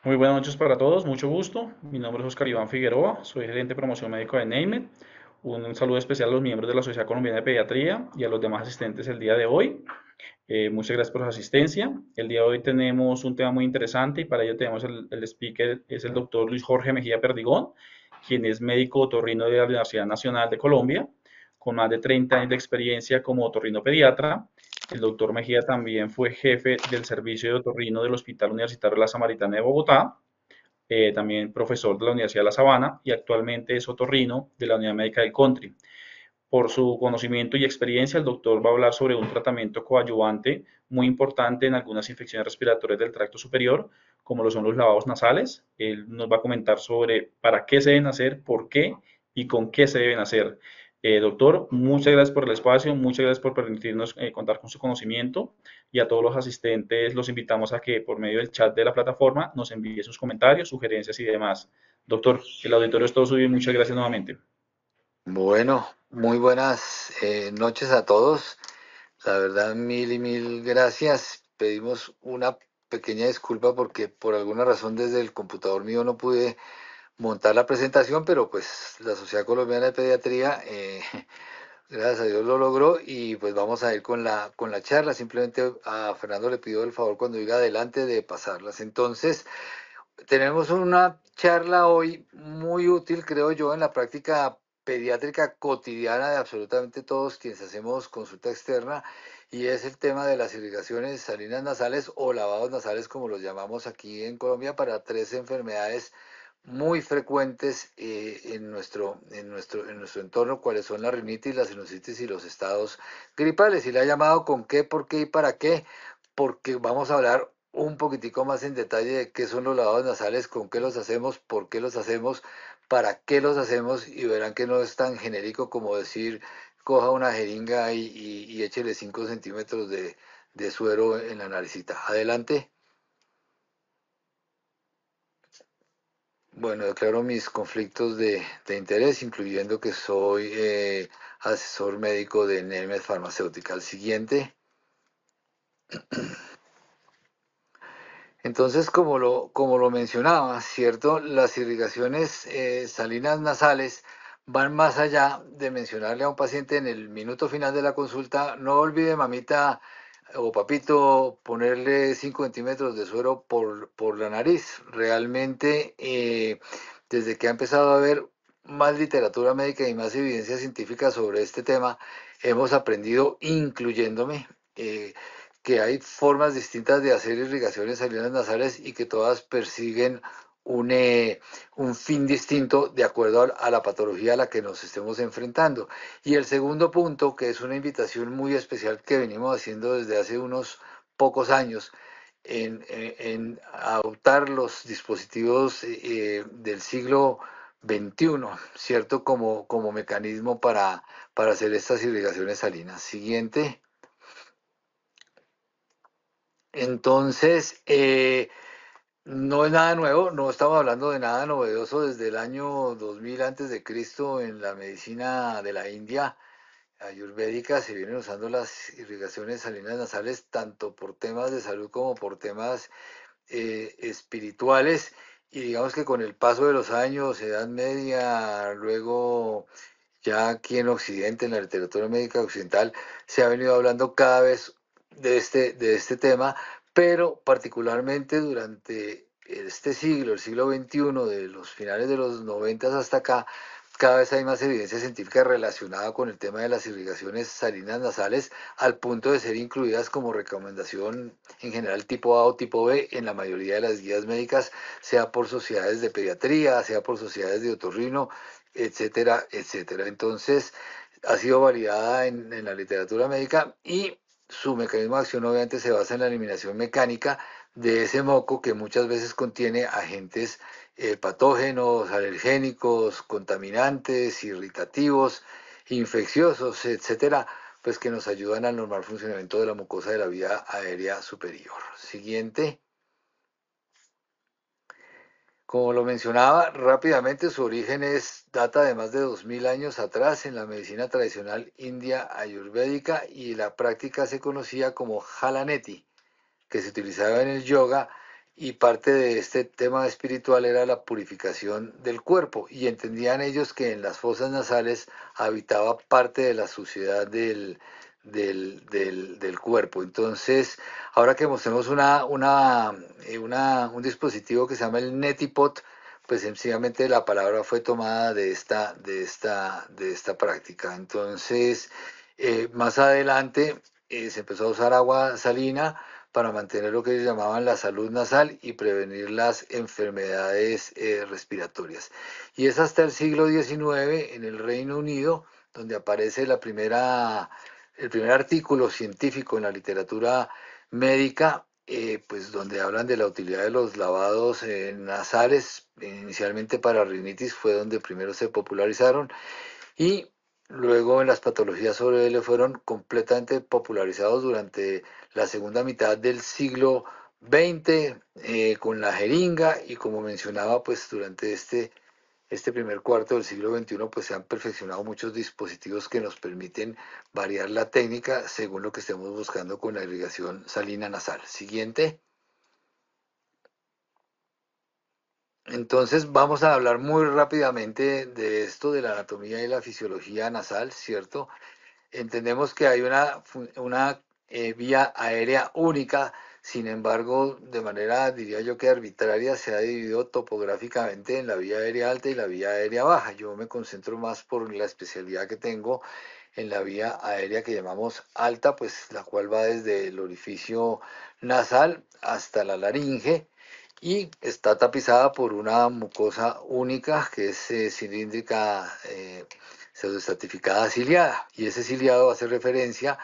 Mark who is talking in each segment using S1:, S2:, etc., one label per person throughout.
S1: Muy buenas noches para todos, mucho gusto. Mi nombre es Oscar Iván Figueroa, soy gerente de promoción médico de NAMED. Un saludo especial a los miembros de la Sociedad Colombiana de Pediatría y a los demás asistentes el día de hoy. Muchas gracias por su asistencia. El día de hoy tenemos un tema muy interesante y para ello tenemos el speaker, es el doctor Luis Jorge Mejía Perdigón, quien es médico otorrino de la Universidad Nacional de Colombia, con más de 30 años de experiencia como otorrino pediatra. El doctor Mejía también fue jefe del servicio de otorrino del Hospital Universitario La Samaritana de Bogotá, también profesor de la Universidad de La Sabana y actualmente es otorrino de la Unidad Médica del Country. Por su conocimiento y experiencia, el doctor va a hablar sobre un tratamiento coadyuvante muy importante en algunas infecciones respiratorias del tracto superior, como lo son los lavados nasales. Él nos va a comentar sobre para qué se deben hacer, por qué y con qué se deben hacer. Doctor, muchas gracias por el espacio, muchas gracias por permitirnos contar con su conocimiento y a todos los asistentes los invitamos a que por medio del chat de la plataforma nos envíe sus comentarios, sugerencias y demás. Doctor, el auditorio es todo suyo y muchas gracias nuevamente.
S2: Bueno, muy buenas noches a todos. La verdad, mil y mil gracias. Pedimos una pequeña disculpa porque por alguna razón desde el computador mío no pude montar la presentación, pero pues la Sociedad Colombiana de Pediatría, gracias a Dios lo logró y pues vamos a ir con la charla. Simplemente a Fernando le pido el favor cuando diga adelante de pasarlas. Entonces, tenemos una charla hoy muy útil, creo yo, en la práctica pediátrica cotidiana de absolutamente todos quienes hacemos consulta externa, y es el tema de las irrigaciones salinas nasales o lavados nasales, como los llamamos aquí en Colombia, para tres enfermedades muy frecuentes en nuestro entorno, cuáles son la rinitis, la sinusitis y los estados gripales. Y la he llamado con qué, por qué y para qué, porque vamos a hablar un poquitico más en detalle de qué son los lavados nasales, con qué los hacemos, por qué los hacemos, para qué los hacemos, y verán que no es tan genérico como decir coja una jeringa y échele 5 centímetros de suero en la naricita. Adelante. Bueno, declaro mis conflictos de interés, incluyendo que soy asesor médico de Nemed Farmacéutica. El siguiente. Entonces, como lo mencionaba, ¿cierto? Las irrigaciones salinas nasales van más allá de mencionarle a un paciente en el minuto final de la consulta: no olvide, mamita o papito, ponerle 5 centímetros de suero por la nariz. Realmente, desde que ha empezado a haber más literatura médica y más evidencia científica sobre este tema, hemos aprendido, incluyéndome, que hay formas distintas de hacer irrigaciones salinas nasales y que todas persiguen un, eh, un fin distinto de acuerdo a la patología a la que nos estemos enfrentando. Y el segundo punto, que es una invitación muy especial que venimos haciendo desde hace unos pocos años, en adoptar los dispositivos del siglo XXI, ¿cierto? Como mecanismo para hacer estas irrigaciones salinas. Siguiente. Entonces, no es nada nuevo, no estamos hablando de nada novedoso. Desde el año 2000 antes de Cristo, en la medicina de la India ayurvédica, se vienen usando las irrigaciones salinas nasales tanto por temas de salud como por temas espirituales. Y digamos que con el paso de los años, Edad Media, luego ya aquí en Occidente, en la literatura médica occidental, se ha venido hablando cada vez de este tema, pero particularmente durante este siglo, el siglo XXI, de los finales de los 90 hasta acá, cada vez hay más evidencia científica relacionada con el tema de las irrigaciones salinas nasales, al punto de ser incluidas como recomendación en general tipo A o tipo B en la mayoría de las guías médicas, sea por sociedades de pediatría, sea por sociedades de otorrino, etcétera, etcétera. Entonces, ha sido validada en la literatura médica, y su mecanismo de acción obviamente se basa en la eliminación mecánica de ese moco que muchas veces contiene agentes patógenos, alergénicos, contaminantes, irritativos, infecciosos, etcétera, pues que nos ayudan al normal funcionamiento de la mucosa de la vía aérea superior. Siguiente. Como lo mencionaba rápidamente, su origen data de más de 2000 años atrás en la medicina tradicional india ayurvédica, y la práctica se conocía como Halaneti, que se utilizaba en el yoga y parte de este tema espiritual era la purificación del cuerpo, y entendían ellos que en las fosas nasales habitaba parte de la suciedad del cuerpo. Entonces, ahora que mostremos un dispositivo que se llama el Netipot, pues sencillamente la palabra fue tomada de esta práctica. Entonces, más adelante se empezó a usar agua salina para mantener lo que ellos llamaban la salud nasal y prevenir las enfermedades respiratorias. Y es hasta el siglo XIX en el Reino Unido donde aparece el primer artículo científico en la literatura médica, pues donde hablan de la utilidad de los lavados nasales, inicialmente para rinitis fue donde primero se popularizaron, y luego en las patologías sobre él fueron completamente popularizados durante la segunda mitad del siglo XX, con la jeringa, y como mencionaba, pues durante este primer cuarto del siglo XXI, pues se han perfeccionado muchos dispositivos que nos permiten variar la técnica según lo que estemos buscando con la irrigación salina nasal. Siguiente. Entonces vamos a hablar muy rápidamente de esto, de la anatomía y la fisiología nasal, ¿cierto? Entendemos que hay una vía aérea única, sin embargo, de manera, diría yo, que arbitraria, se ha dividido topográficamente en la vía aérea alta y la vía aérea baja. Yo me concentro más por la especialidad que tengo en la vía aérea que llamamos alta, pues la cual va desde el orificio nasal hasta la laringe, y está tapizada por una mucosa única que es cilíndrica, pseudoestratificada ciliada, y ese ciliado hace referencia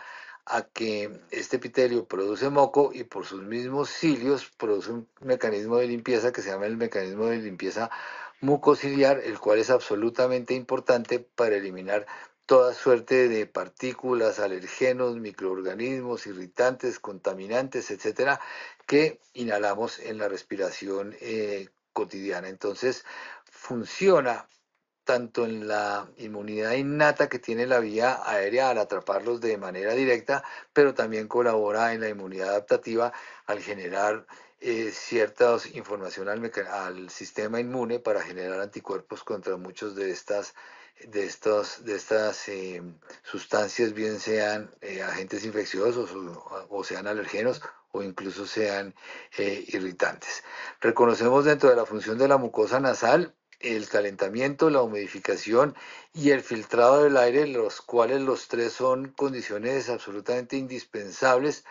S2: a que este epitelio produce moco y por sus mismos cilios produce un mecanismo de limpieza que se llama el mecanismo de limpieza mucociliar, el cual es absolutamente importante para eliminar toda suerte de partículas, alergenos, microorganismos, irritantes, contaminantes, etcétera, que inhalamos en la respiración cotidiana. Entonces, funciona tanto en la inmunidad innata que tiene la vía aérea al atraparlos de manera directa, pero también colabora en la inmunidad adaptativa al generar cierta información al sistema inmune para generar anticuerpos contra muchos de estas sustancias, bien sean agentes infecciosos o sean alergenos o incluso sean irritantes. Reconocemos dentro de la función de la mucosa nasal el calentamiento, la humidificación y el filtrado del aire, los cuales los tres son condiciones absolutamente indispensables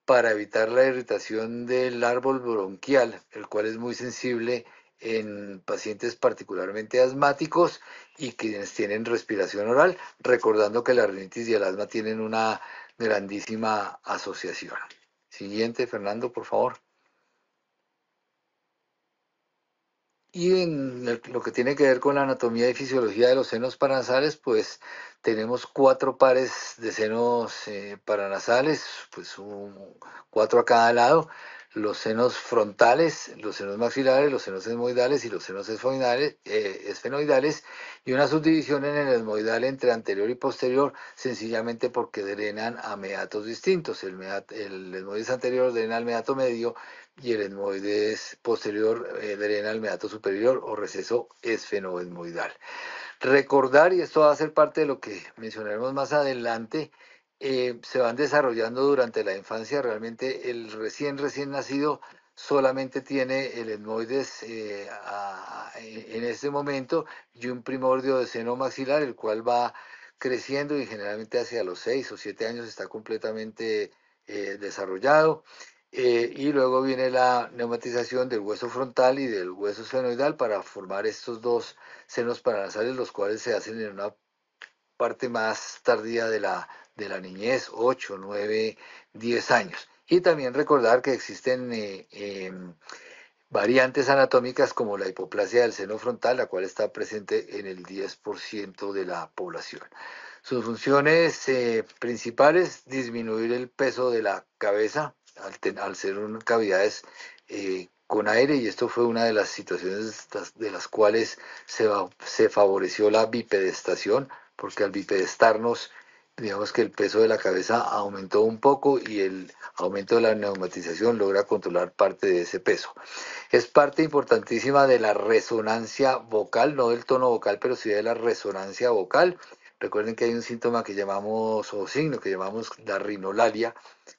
S2: para evitar la irritación del árbol bronquial, el cual es muy sensible en pacientes particularmente asmáticos y quienes tienen respiración oral, recordando que la rinitis y el asma tienen una grandísima asociación. Siguiente, Fernando, por favor. Y en lo que tiene que ver con la anatomía y fisiología de los senos paranasales, pues tenemos 4 pares de senos paranasales, pues cuatro a cada lado: los senos frontales, los senos maxilares, los senos esmoidales y los senos esfenoidales, y una subdivisión en el esmoidal entre anterior y posterior, sencillamente porque drenan a meatos distintos. El esmoides anterior drena al meato medio y el esmoides posterior drena al meato superior o receso esfenoesmoidal. Recordar, y esto va a ser parte de lo que mencionaremos más adelante, se van desarrollando durante la infancia. Realmente el recién nacido solamente tiene el esmoides en este momento y un primordio de seno maxilar, el cual va creciendo y generalmente hacia los 6 o 7 años está completamente desarrollado. Y luego viene la neumatización del hueso frontal y del hueso esfenoidal para formar estos dos senos paranasales, los cuales se hacen en una parte más tardía de la niñez, 8, 9, 10 años. Y también recordar que existen variantes anatómicas como la hipoplasia del seno frontal, la cual está presente en el 10% de la población. Sus funciones principales: disminuir el peso de la cabeza al ser cavidades con aire, y esto fue una de las situaciones de las cuales se favoreció la bipedestación, porque al bipedestarnos digamos que el peso de la cabeza aumentó un poco y el aumento de la neumatización logra controlar parte de ese peso. Es parte importantísima de la resonancia vocal, no del tono vocal, pero sí de la resonancia vocal. Recuerden que hay un síntoma que llamamos, o signo que llamamos la rinolalia,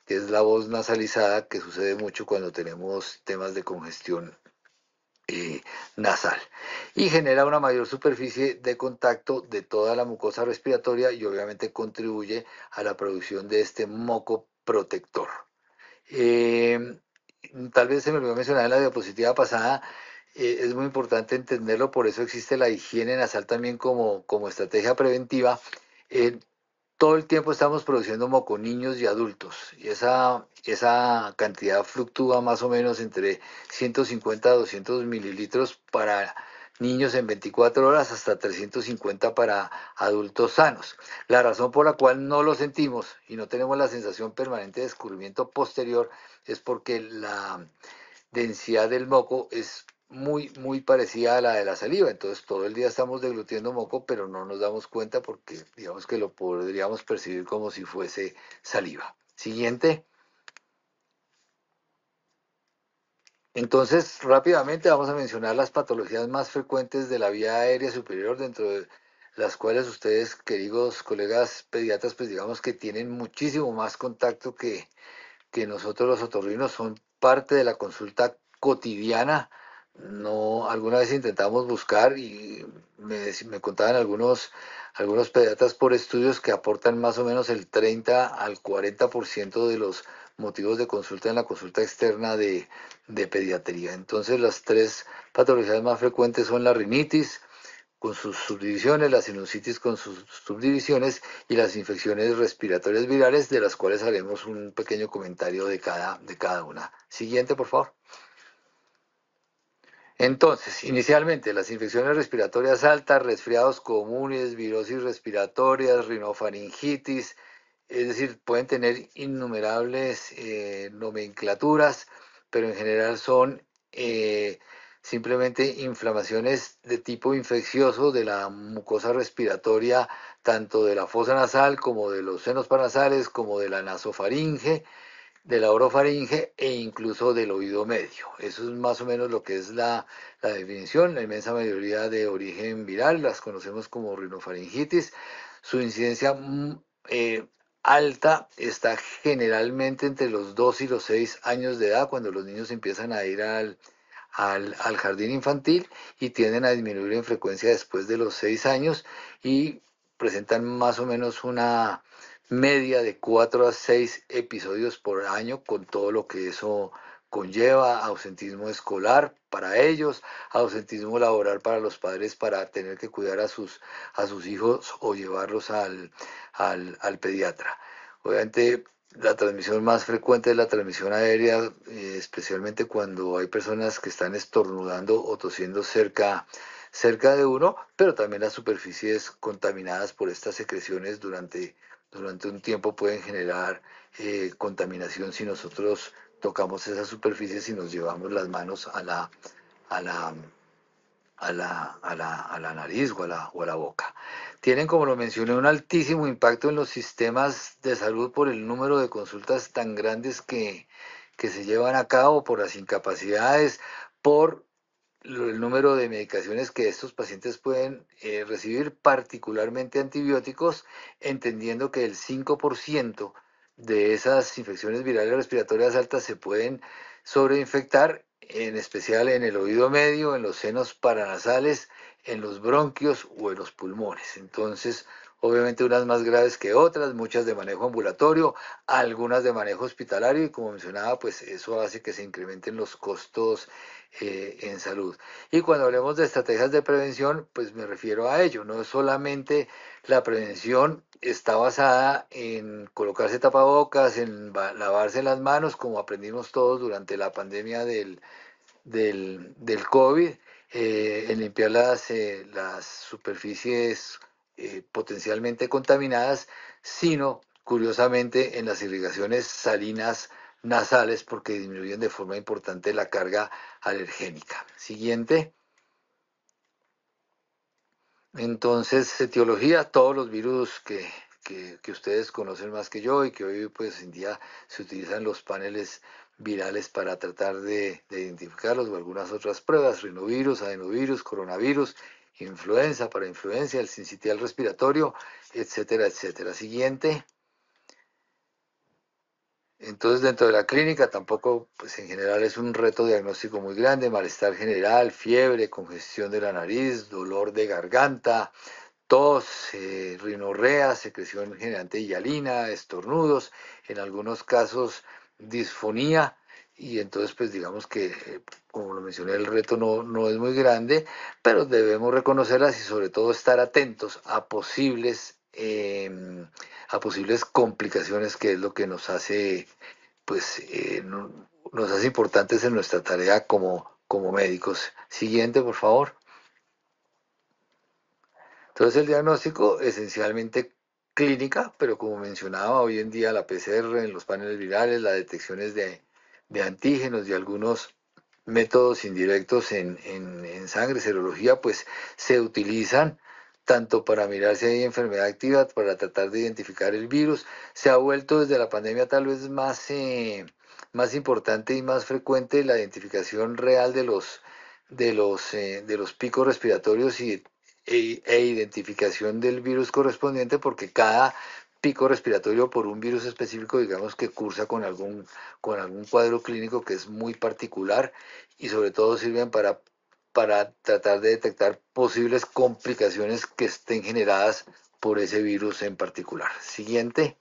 S2: que es la voz nasalizada, que sucede mucho cuando tenemos temas de congestión nasal, y genera una mayor superficie de contacto de toda la mucosa respiratoria y obviamente contribuye a la producción de este moco protector. Eh, Tal vez se me olvidó mencionar en la diapositiva pasada, es muy importante entenderlo, por eso existe la higiene nasal también como estrategia preventiva. Eh, Todo el tiempo estamos produciendo moco, niños y adultos, y esa cantidad fluctúa más o menos entre 150 a 200 mililitros para niños en 24 horas hasta 350 para adultos sanos. La razón por la cual no lo sentimos y no tenemos la sensación permanente de escurrimiento posterior es porque la densidad del moco es muy parecida a la de la saliva. Entonces todo el día estamos deglutiendo moco, pero no nos damos cuenta porque digamos que lo podríamos percibir como si fuese saliva. Siguiente. Entonces, rápidamente vamos a mencionar las patologías más frecuentes de la vía aérea superior, dentro de las cuales ustedes, queridos colegas pediatras, pues digamos que tienen muchísimo más contacto que nosotros los otorrinos, son parte de la consulta cotidiana. No, alguna vez intentamos buscar y me contaban algunos pediatras por estudios que aportan más o menos el 30 al 40% de los motivos de consulta en la consulta externa de pediatría. Entonces las tres patologías más frecuentes son la rinitis con sus subdivisiones, la sinusitis con sus subdivisiones y las infecciones respiratorias virales, de las cuales haremos un pequeño comentario de cada una. Siguiente, por favor. Entonces, inicialmente, las infecciones respiratorias altas, resfriados comunes, virosis respiratorias, rinofaringitis, es decir, pueden tener innumerables nomenclaturas, pero en general son simplemente inflamaciones de tipo infeccioso de la mucosa respiratoria, tanto de la fosa nasal como de los senos paranasales, como de la nasofaringe, de la orofaringe e incluso del oído medio. Eso es más o menos lo que es la definición. La inmensa mayoría de origen viral las conocemos como rinofaringitis. Su incidencia eh, alta está generalmente entre los 2 y los 6 años de edad, cuando los niños empiezan a ir al jardín infantil, y tienden a disminuir en frecuencia después de los 6 años y presentan más o menos una media de 4 a 6 episodios por año, con todo lo que eso conlleva: ausentismo escolar para ellos, ausentismo laboral para los padres, para tener que cuidar a sus hijos o llevarlos al pediatra. Obviamente la transmisión más frecuente es la transmisión aérea, especialmente cuando hay personas que están estornudando o tosiendo cerca de uno, pero también las superficies contaminadas por estas secreciones durante un tiempo pueden generar contaminación si nosotros tocamos esas superficies y nos llevamos las manos a la, a la nariz o a la boca. Tienen, como lo mencioné, un altísimo impacto en los sistemas de salud por el número de consultas tan grandes que se llevan a cabo, por las incapacidades, por el número de medicaciones que estos pacientes pueden recibir, particularmente antibióticos, entendiendo que el 5% de esas infecciones virales respiratorias altas se pueden sobreinfectar, en especial en el oído medio, en los senos paranasales, en los bronquios o en los pulmones. Entonces, obviamente unas más graves que otras, muchas de manejo ambulatorio, algunas de manejo hospitalario, y como mencionaba, pues eso hace que se incrementen los costos en salud. Y cuando hablemos de estrategias de prevención, pues me refiero a ello. No solamente la prevención está basada en colocarse tapabocas, en lavarse las manos, como aprendimos todos durante la pandemia del COVID, en limpiar las superficies potencialmente contaminadas, sino curiosamente en las irrigaciones salinas nasales, porque disminuyen de forma importante la carga alergénica. Siguiente. Entonces, etiología: todos los virus que ustedes conocen más que yo y que hoy pues en día se utilizan los paneles virales para tratar de identificarlos o algunas otras pruebas, rinovirus, adenovirus, coronavirus, influenza para influencia, el sincitial respiratorio, etcétera, etcétera. Siguiente. Entonces, dentro de la clínica tampoco, pues en general es un reto diagnóstico muy grande, malestar general, fiebre, congestión de la nariz, dolor de garganta, tos, rinorrea, secreción generante de hialina, estornudos, en algunos casos disfonía, y entonces pues digamos que, como lo mencioné, el reto no es muy grande, pero debemos reconocerlas y sobre todo estar atentos a posibles complicaciones, que es lo que nos hace, pues, nos hace importantes en nuestra tarea como médicos. Siguiente, por favor. Entonces el diagnóstico esencialmente clínica, pero como mencionaba, hoy en día la PCR en los paneles virales, las detecciones de antígenos y algunos métodos indirectos en sangre, serología, pues se utilizan tanto para mirar si hay enfermedad activa, para tratar de identificar el virus. Se ha vuelto desde la pandemia tal vez más importante y más frecuente la identificación real de los picos respiratorios e identificación del virus correspondiente, porque cada pico respiratorio por un virus específico, digamos que cursa con algún cuadro clínico que es muy particular, y sobre todo sirven para tratar de detectar posibles complicaciones que estén generadas por ese virus en particular. Siguiente.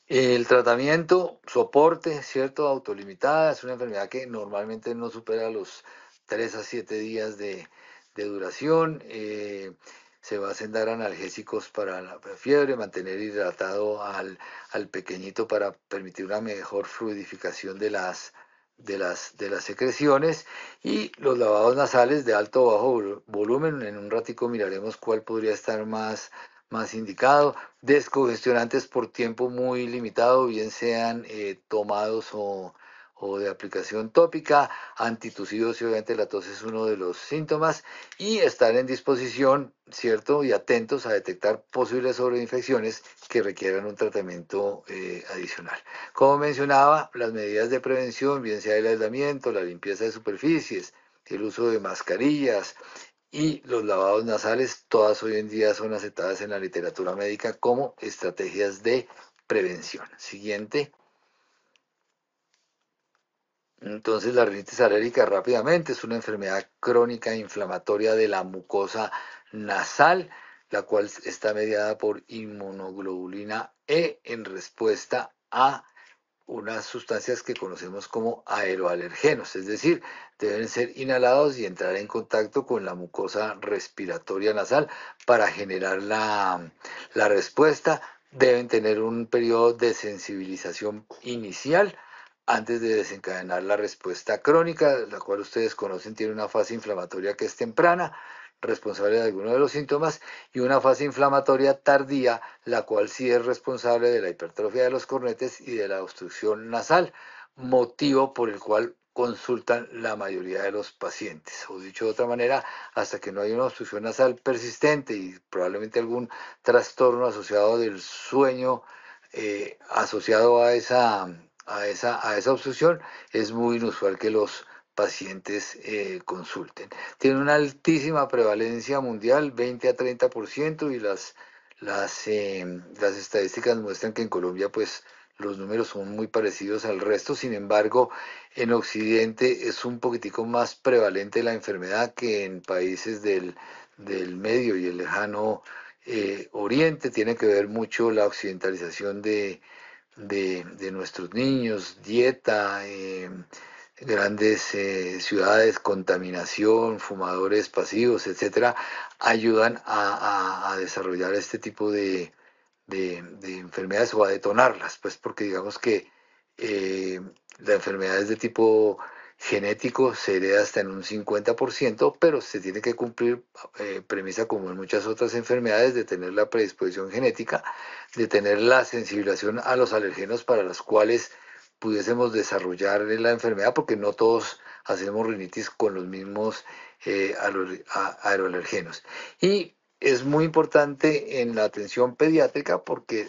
S2: El tratamiento, soporte, ¿cierto? Autolimitada, es una enfermedad que normalmente no supera los 3 a 7 días de duración. Se basan en dar analgésicos para la fiebre, mantener hidratado al pequeñito para permitir una mejor fluidificación de las secreciones, y los lavados nasales de alto o bajo volumen. En un ratico miraremos cuál podría estar más indicado. Descongestionantes por tiempo muy limitado, bien sean tomados o de aplicación tópica, antitusivos, y obviamente la tos es uno de los síntomas, y estar en disposición, ¿cierto? Y atentos a detectar posibles sobreinfecciones que requieran un tratamiento adicional. Como mencionaba, las medidas de prevención, bien sea el aislamiento, la limpieza de superficies, el uso de mascarillas y los lavados nasales, todas hoy en día son aceptadas en la literatura médica como estrategias de prevención. Siguiente. Entonces, la rinitis alérgica rápidamente es una enfermedad crónica inflamatoria de la mucosa nasal, la cual está mediada por inmunoglobulina E en respuesta a unas sustancias que conocemos como aeroalergenos, es decir, deben ser inhalados y entrar en contacto con la mucosa respiratoria nasal para generar la respuesta. Deben tener un periodo de sensibilización inicial antes de desencadenar la respuesta crónica, la cual ustedes conocen, tiene una fase inflamatoria que es temprana, responsable de algunos de los síntomas, y una fase inflamatoria tardía, la cual sí es responsable de la hipertrofia de los cornetes y de la obstrucción nasal, motivo por el cual consultan la mayoría de los pacientes. O dicho de otra manera, hasta que no hay una obstrucción nasal persistente y probablemente algún trastorno asociado del sueño, asociado a esa obstrucción, es muy inusual que los pacientes consulten. Tiene una altísima prevalencia mundial, 20 a 30%, y las estadísticas muestran que en Colombia pues los números son muy parecidos al resto. Sin embargo, en Occidente es un poquitico más prevalente la enfermedad que en países del Medio y el Lejano Oriente. Tiene que ver mucho la occidentalización de nuestros niños, dieta, grandes ciudades, contaminación, fumadores pasivos, etcétera, ayudan a desarrollar este tipo de enfermedades, o a detonarlas, pues porque digamos que eh, la enfermedad es de tipo genético, se hereda hasta en un 50%, pero se tiene que cumplir premisa, como en muchas otras enfermedades, de tener la predisposición genética, de tener la sensibilización a los alergenos para los cuales pudiésemos desarrollar la enfermedad, porque no todos hacemos rinitis con los mismos aeroalergenos. Y es muy importante en la atención pediátrica porque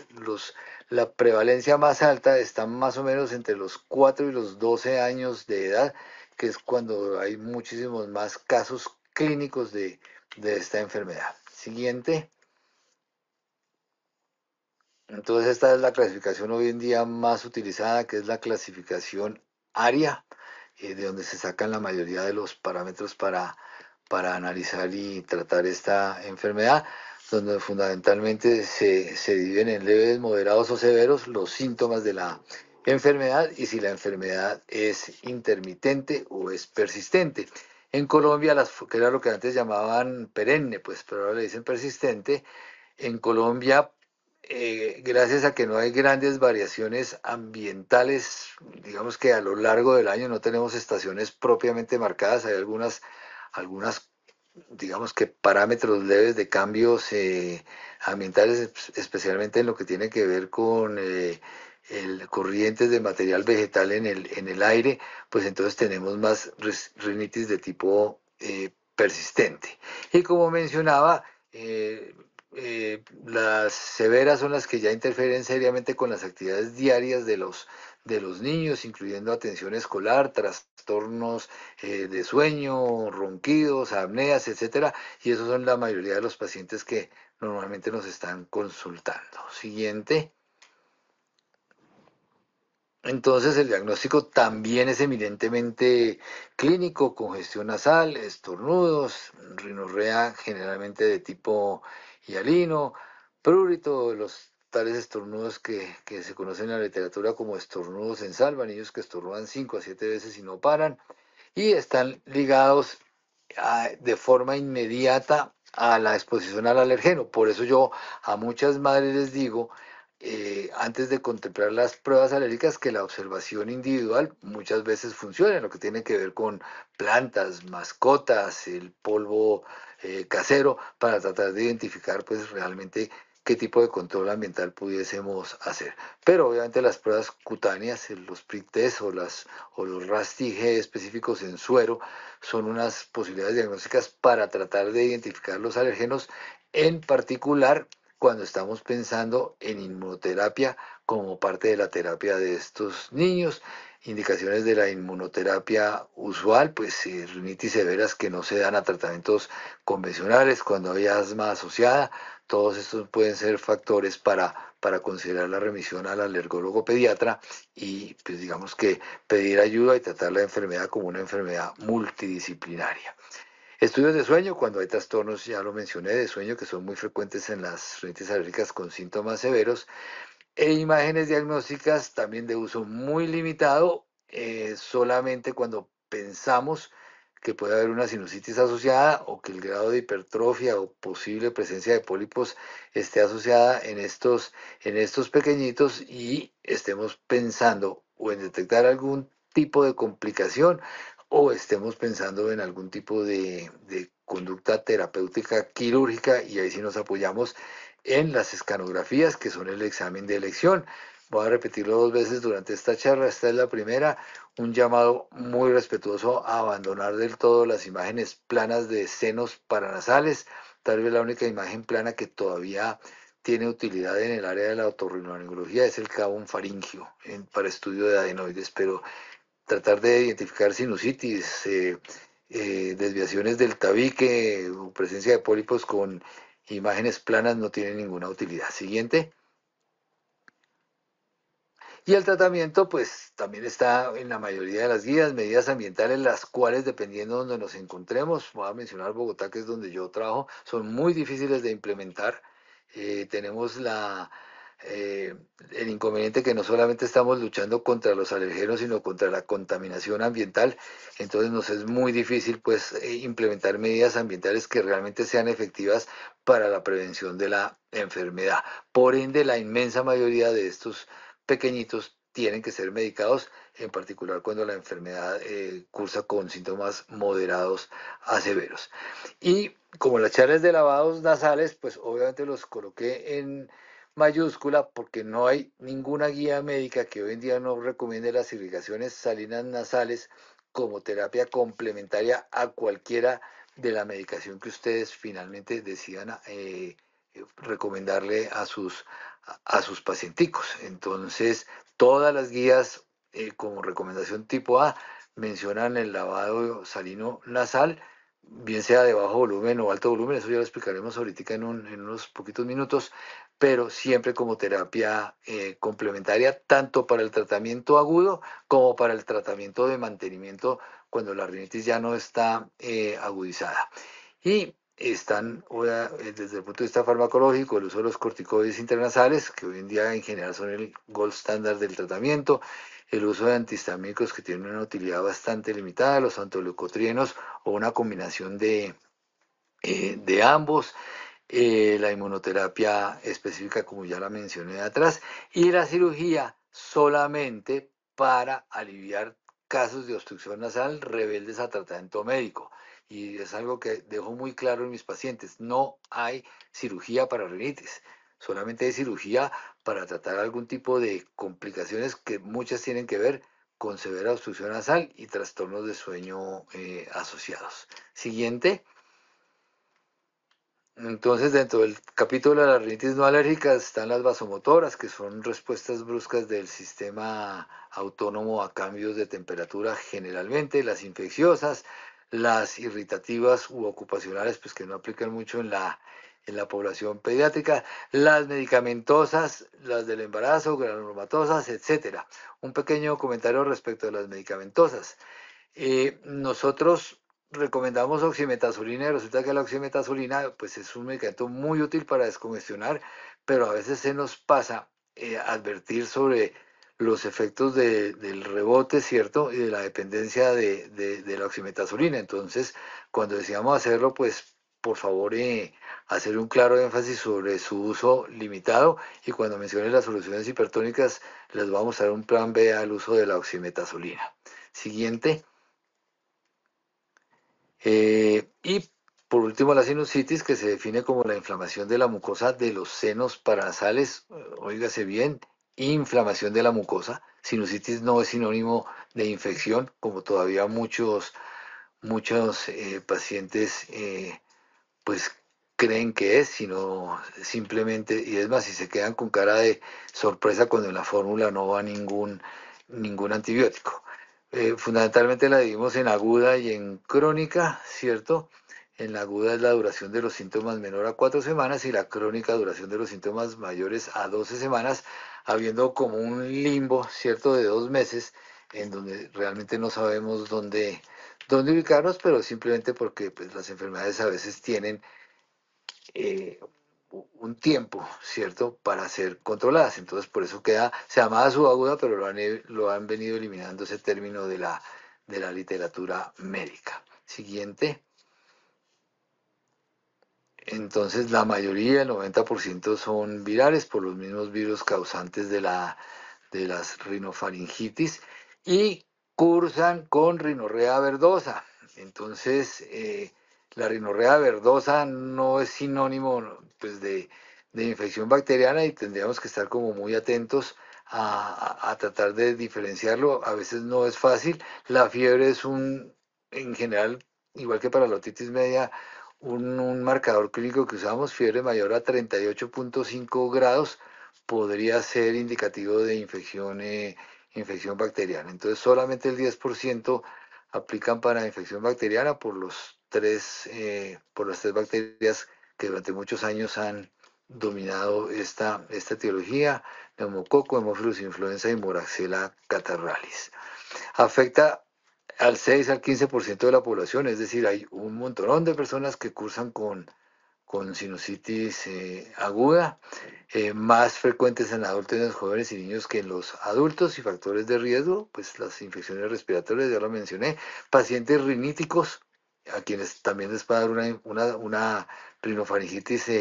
S2: la prevalencia más alta está más o menos entre los 4 y los 12 años de edad, que es cuando hay muchísimos más casos clínicos de esta enfermedad. Siguiente. Entonces esta es la clasificación hoy en día más utilizada, que es la clasificación ARIA, de donde se sacan la mayoría de los parámetros para analizar y tratar esta enfermedad, donde fundamentalmente se dividen en leves, moderados o severos los síntomas de la enfermedad y si la enfermedad es intermitente o es persistente. En Colombia, que era lo que antes llamaban perenne, pues pero ahora le dicen persistente, en Colombia, gracias a que no hay grandes variaciones ambientales, digamos que a lo largo del año no tenemos estaciones propiamente marcadas, hay algunas digamos que parámetros leves de cambios ambientales, especialmente en lo que tiene que ver con corrientes de material vegetal en el aire, pues entonces tenemos más rinitis de tipo persistente. Y como mencionaba, las severas son las que ya interfieren seriamente con las actividades diarias de los niños, incluyendo atención escolar, trastornos de sueño, ronquidos, apneas, etcétera, y esos son la mayoría de los pacientes que normalmente nos están consultando. Siguiente. Entonces el diagnóstico también es eminentemente clínico, congestión nasal, estornudos, rinorrea generalmente de tipo hialino, prurito, los tales estornudos que se conocen en la literatura como estornudos en salva, niños que estornudan 5 a 7 veces y no paran, y están ligados de forma inmediata a la exposición al alergeno. Por eso yo a muchas madres les digo, antes de contemplar las pruebas alérgicas, que la observación individual muchas veces funciona, lo que tiene que ver con plantas, mascotas, el polvo casero, para tratar de identificar pues realmente qué tipo de control ambiental pudiésemos hacer. Pero obviamente las pruebas cutáneas, los prick test o los RAS-TG específicos en suero, son unas posibilidades diagnósticas para tratar de identificar los alérgenos, en particular cuando estamos pensando en inmunoterapia como parte de la terapia de estos niños. Indicaciones de la inmunoterapia usual, pues rinitis severas que no se dan a tratamientos convencionales, cuando hay asma asociada, todos estos pueden ser factores para considerar la remisión al alergólogo pediatra y pues digamos que pedir ayuda y tratar la enfermedad como una enfermedad multidisciplinaria. Estudios de sueño, cuando hay trastornos, ya lo mencioné, de sueño que son muy frecuentes en las rinitis alérgicas con síntomas severos, e imágenes diagnósticas también de uso muy limitado, solamente cuando pensamos que puede haber una sinusitis asociada o que el grado de hipertrofia o posible presencia de pólipos esté asociada en estos pequeñitos y estemos pensando o en detectar algún tipo de complicación o estemos pensando en algún tipo de conducta terapéutica quirúrgica y ahí sí nos apoyamos en las escanografías, que son el examen de elección. Voy a repetirlo 2 veces durante esta charla. Esta es la primera, un llamado muy respetuoso a abandonar del todo las imágenes planas de senos paranasales. Tal vez la única imagen plana que todavía tiene utilidad en el área de la otorrinolaringología es el cabo faringio para estudio de adenoides, pero tratar de identificar sinusitis, desviaciones del tabique o presencia de pólipos con imágenes planas no tiene ninguna utilidad. Siguiente. Y el tratamiento, pues también está en la mayoría de las guías, medidas ambientales, las cuales, dependiendo de donde nos encontremos, voy a mencionar Bogotá, que es donde yo trabajo, son muy difíciles de implementar. Tenemos eh, el inconveniente que no solamente estamos luchando contra los alergenos, sino contra la contaminación ambiental. Entonces nos es muy difícil pues implementar medidas ambientales que realmente sean efectivas para la prevención de la enfermedad. Por ende, la inmensa mayoría de estos pequeñitos tienen que ser medicados, en particular cuando la enfermedad cursa con síntomas moderados a severos. Y como las charlas de lavados nasales, pues obviamente los coloqué en mayúscula porque no hay ninguna guía médica que hoy en día no recomiende las irrigaciones salinas nasales como terapia complementaria a cualquiera de la medicación que ustedes finalmente decidan recomendarle a sus pacienticos. Entonces, todas las guías como recomendación tipo A mencionan el lavado salino nasal, bien sea de bajo volumen o alto volumen, eso ya lo explicaremos ahorita en unos poquitos minutos, pero siempre como terapia complementaria, tanto para el tratamiento agudo como para el tratamiento de mantenimiento cuando la rinitis ya no está agudizada. Y están, desde el punto de vista farmacológico, el uso de los corticoides intranasales, que hoy en día en general son el gold standard del tratamiento, el uso de antihistamínicos que tienen una utilidad bastante limitada, los antoleucotrienos o una combinación de ambos, la inmunoterapia específica como ya la mencioné atrás, y la cirugía solamente para aliviar casos de obstrucción nasal rebeldes a tratamiento médico. Y es algo que dejo muy claro en mis pacientes, no hay cirugía para rinitis, solamente hay cirugía para tratar algún tipo de complicaciones que muchas tienen que ver con severa obstrucción nasal y trastornos de sueño asociados. Siguiente. Entonces, dentro del capítulo de las rinitis no alérgicas están las vasomotoras, que son respuestas bruscas del sistema autónomo a cambios de temperatura generalmente, las infecciosas, las irritativas u ocupacionales, pues que no aplican mucho en la población pediátrica, las medicamentosas, las del embarazo, granulomatosas, etcétera. Un pequeño comentario respecto de las medicamentosas. Nosotros recomendamos oximetazolina y resulta que la oximetazolina pues es un medicamento muy útil para descongestionar, pero a veces se nos pasa advertir sobre los efectos del rebote, ¿cierto? Y de la dependencia de la oximetazolina. Entonces, cuando decidamos hacerlo, pues por favor hacer un claro énfasis sobre su uso limitado y cuando mencione las soluciones hipertónicas les voy a mostrar un plan B al uso de la oximetazolina. Siguiente. Y por último, la sinusitis, que se define como la inflamación de la mucosa de los senos paranasales, óigase bien, inflamación de la mucosa. Sinusitis no es sinónimo de infección, como todavía muchos pacientes pues creen que es, sino simplemente, y es más, si se quedan con cara de sorpresa cuando en la fórmula no va ningún antibiótico. Fundamentalmente la dividimos en aguda y en crónica, ¿cierto? En la aguda es la duración de los síntomas menor a 4 semanas y la crónica duración de los síntomas mayores a 12 semanas, habiendo como un limbo, ¿cierto?, de 2 meses, en donde realmente no sabemos dónde ubicarnos, pero simplemente porque pues, las enfermedades a veces tienen eh, un tiempo, ¿cierto?, para ser controladas. Entonces, por eso se llamaba subaguda, pero lo han venido eliminando ese término de la literatura médica. Siguiente. Entonces, la mayoría, el 90% son virales por los mismos virus causantes de las rinofaringitis y cursan con rinorrea verdosa. Entonces, la rinorrea verdosa no es sinónimo pues, de infección bacteriana y tendríamos que estar como muy atentos a tratar de diferenciarlo. A veces no es fácil. La fiebre es en general, igual que para la otitis media, un marcador clínico que usamos, fiebre mayor a 38.5 grados, podría ser indicativo de infección bacteriana. Entonces solamente el 10% aplican para infección bacteriana por las tres bacterias que durante muchos años han dominado esta etiología: neumococo, hemófilus influenza y moraxella catarrhalis. Afecta al 6 al 15% de la población, es decir, hay un montón de personas que cursan con sinusitis aguda, más frecuentes en adultos, en los jóvenes y niños que en los adultos, y factores de riesgo, pues las infecciones respiratorias, ya lo mencioné, pacientes riníticos, a quienes también les puede dar una rinofaringitis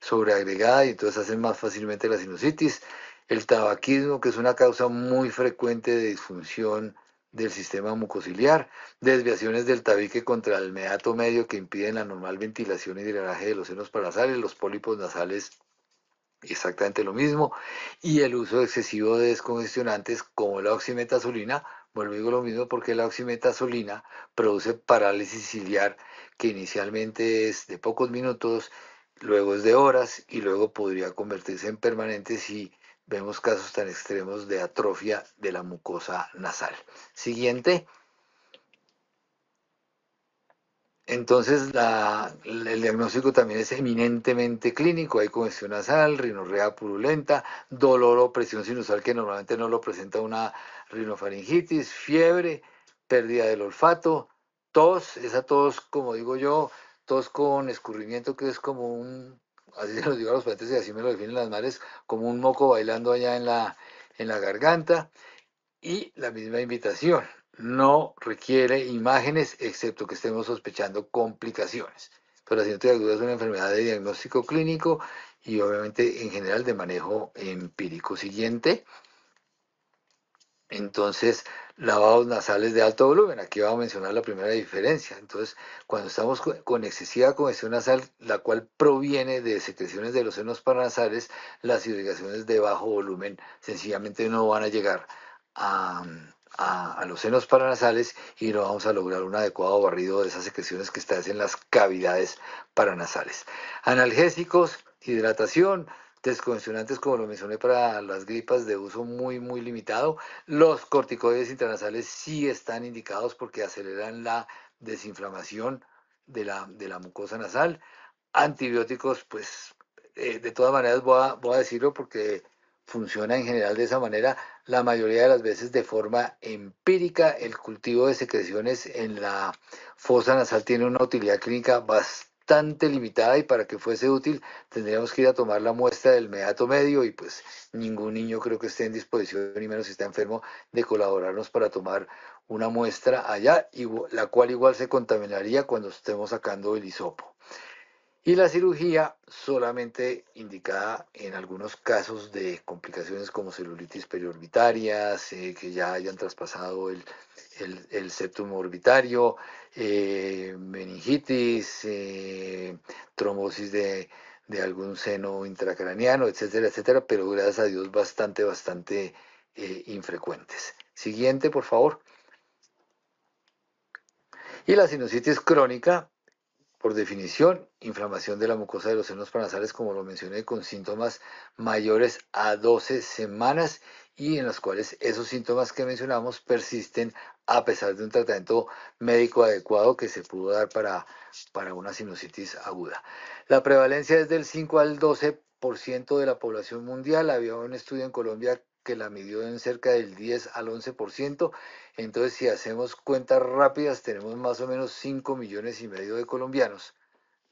S2: sobreagregada y entonces hacen más fácilmente la sinusitis, el tabaquismo, que es una causa muy frecuente de disfunción del sistema mucociliar, desviaciones del tabique contra el meato medio que impiden la normal ventilación y drenaje de los senos paranasales, los pólipos nasales, exactamente lo mismo, y el uso excesivo de descongestionantes como la oximetazolina Vuelvo y digo lo mismo porque la oximetazolina produce parálisis ciliar que inicialmente es de pocos minutos, luego es de horas y luego podría convertirse en permanente si vemos casos tan extremos de atrofia de la mucosa nasal. Siguiente. Entonces, el diagnóstico también es eminentemente clínico. Hay congestión nasal, rinorrea purulenta, dolor o presión sinusal que normalmente no lo presenta una rinofaringitis, fiebre, pérdida del olfato, tos, esa tos, como digo yo, tos con escurrimiento que es como un, así se lo digo a los pacientes y así me lo definen las madres, como un moco bailando allá en la garganta. Y la misma invitación, no requiere imágenes excepto que estemos sospechando complicaciones. Pero la siguiente duda es una enfermedad de diagnóstico clínico y obviamente en general de manejo empírico. Siguiente. Entonces, lavados nasales de alto volumen. Aquí vamos a mencionar la primera diferencia. Entonces, cuando estamos con excesiva congestión nasal, la cual proviene de secreciones de los senos paranasales, las irrigaciones de bajo volumen sencillamente no van a llegar a, a los senos paranasales y no vamos a lograr un adecuado barrido de esas secreciones que están en las cavidades paranasales. Analgésicos, hidratación, descongestionantes como lo mencioné para las gripas de uso muy limitado. Los corticoides intranasales sí están indicados porque aceleran la desinflamación de la mucosa nasal. Antibióticos, pues de todas maneras voy a decirlo porque funciona en general de esa manera. La mayoría de las veces de forma empírica, el cultivo de secreciones en la fosa nasal tiene una utilidad clínica bastante limitada y para que fuese útil tendríamos que ir a tomar la muestra del meato medio y pues ningún niño creo que esté en disposición, ni menos si está enfermo, de colaborarnos para tomar una muestra allá, la cual igual se contaminaría cuando estemos sacando el hisopo. Y la cirugía solamente indicada en algunos casos de complicaciones como celulitis periorbitarias, que ya hayan traspasado el septum orbitario, meningitis, trombosis de algún seno intracraneano, etcétera, etcétera, pero gracias a Dios bastante infrecuentes. Siguiente, por favor. Y la sinusitis crónica, por definición, inflamación de la mucosa de los senos paranasales, como lo mencioné, con síntomas mayores a 12 semanas y en los cuales esos síntomas que mencionamos persisten a pesar de un tratamiento médico adecuado que se pudo dar para una sinusitis aguda. La prevalencia es del 5 al 12% de la población mundial. Había un estudio en Colombia que la midió en cerca del 10 al 11%. Entonces, si hacemos cuentas rápidas, tenemos más o menos 5,5 millones de colombianos,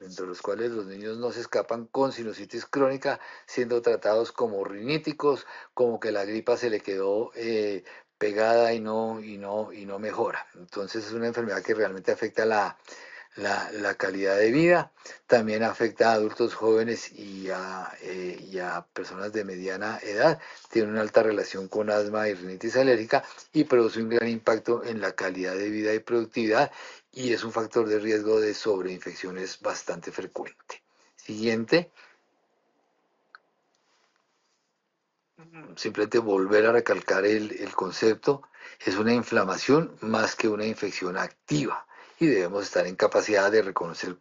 S2: entre los cuales los niños no se escapan con sinusitis crónica, siendo tratados como riníticos, como que la gripa se le quedó pegada y no mejora. Entonces, es una enfermedad que realmente afecta la calidad de vida, también afecta a adultos jóvenes y a personas de mediana edad, tiene una alta relación con asma y rinitis alérgica y produce un gran impacto en la calidad de vida y productividad y es un factor de riesgo de sobreinfecciones bastante frecuente. Siguiente, simplemente volver a recalcar el concepto, es una inflamación más que una infección activa y debemos estar en capacidad de reconocer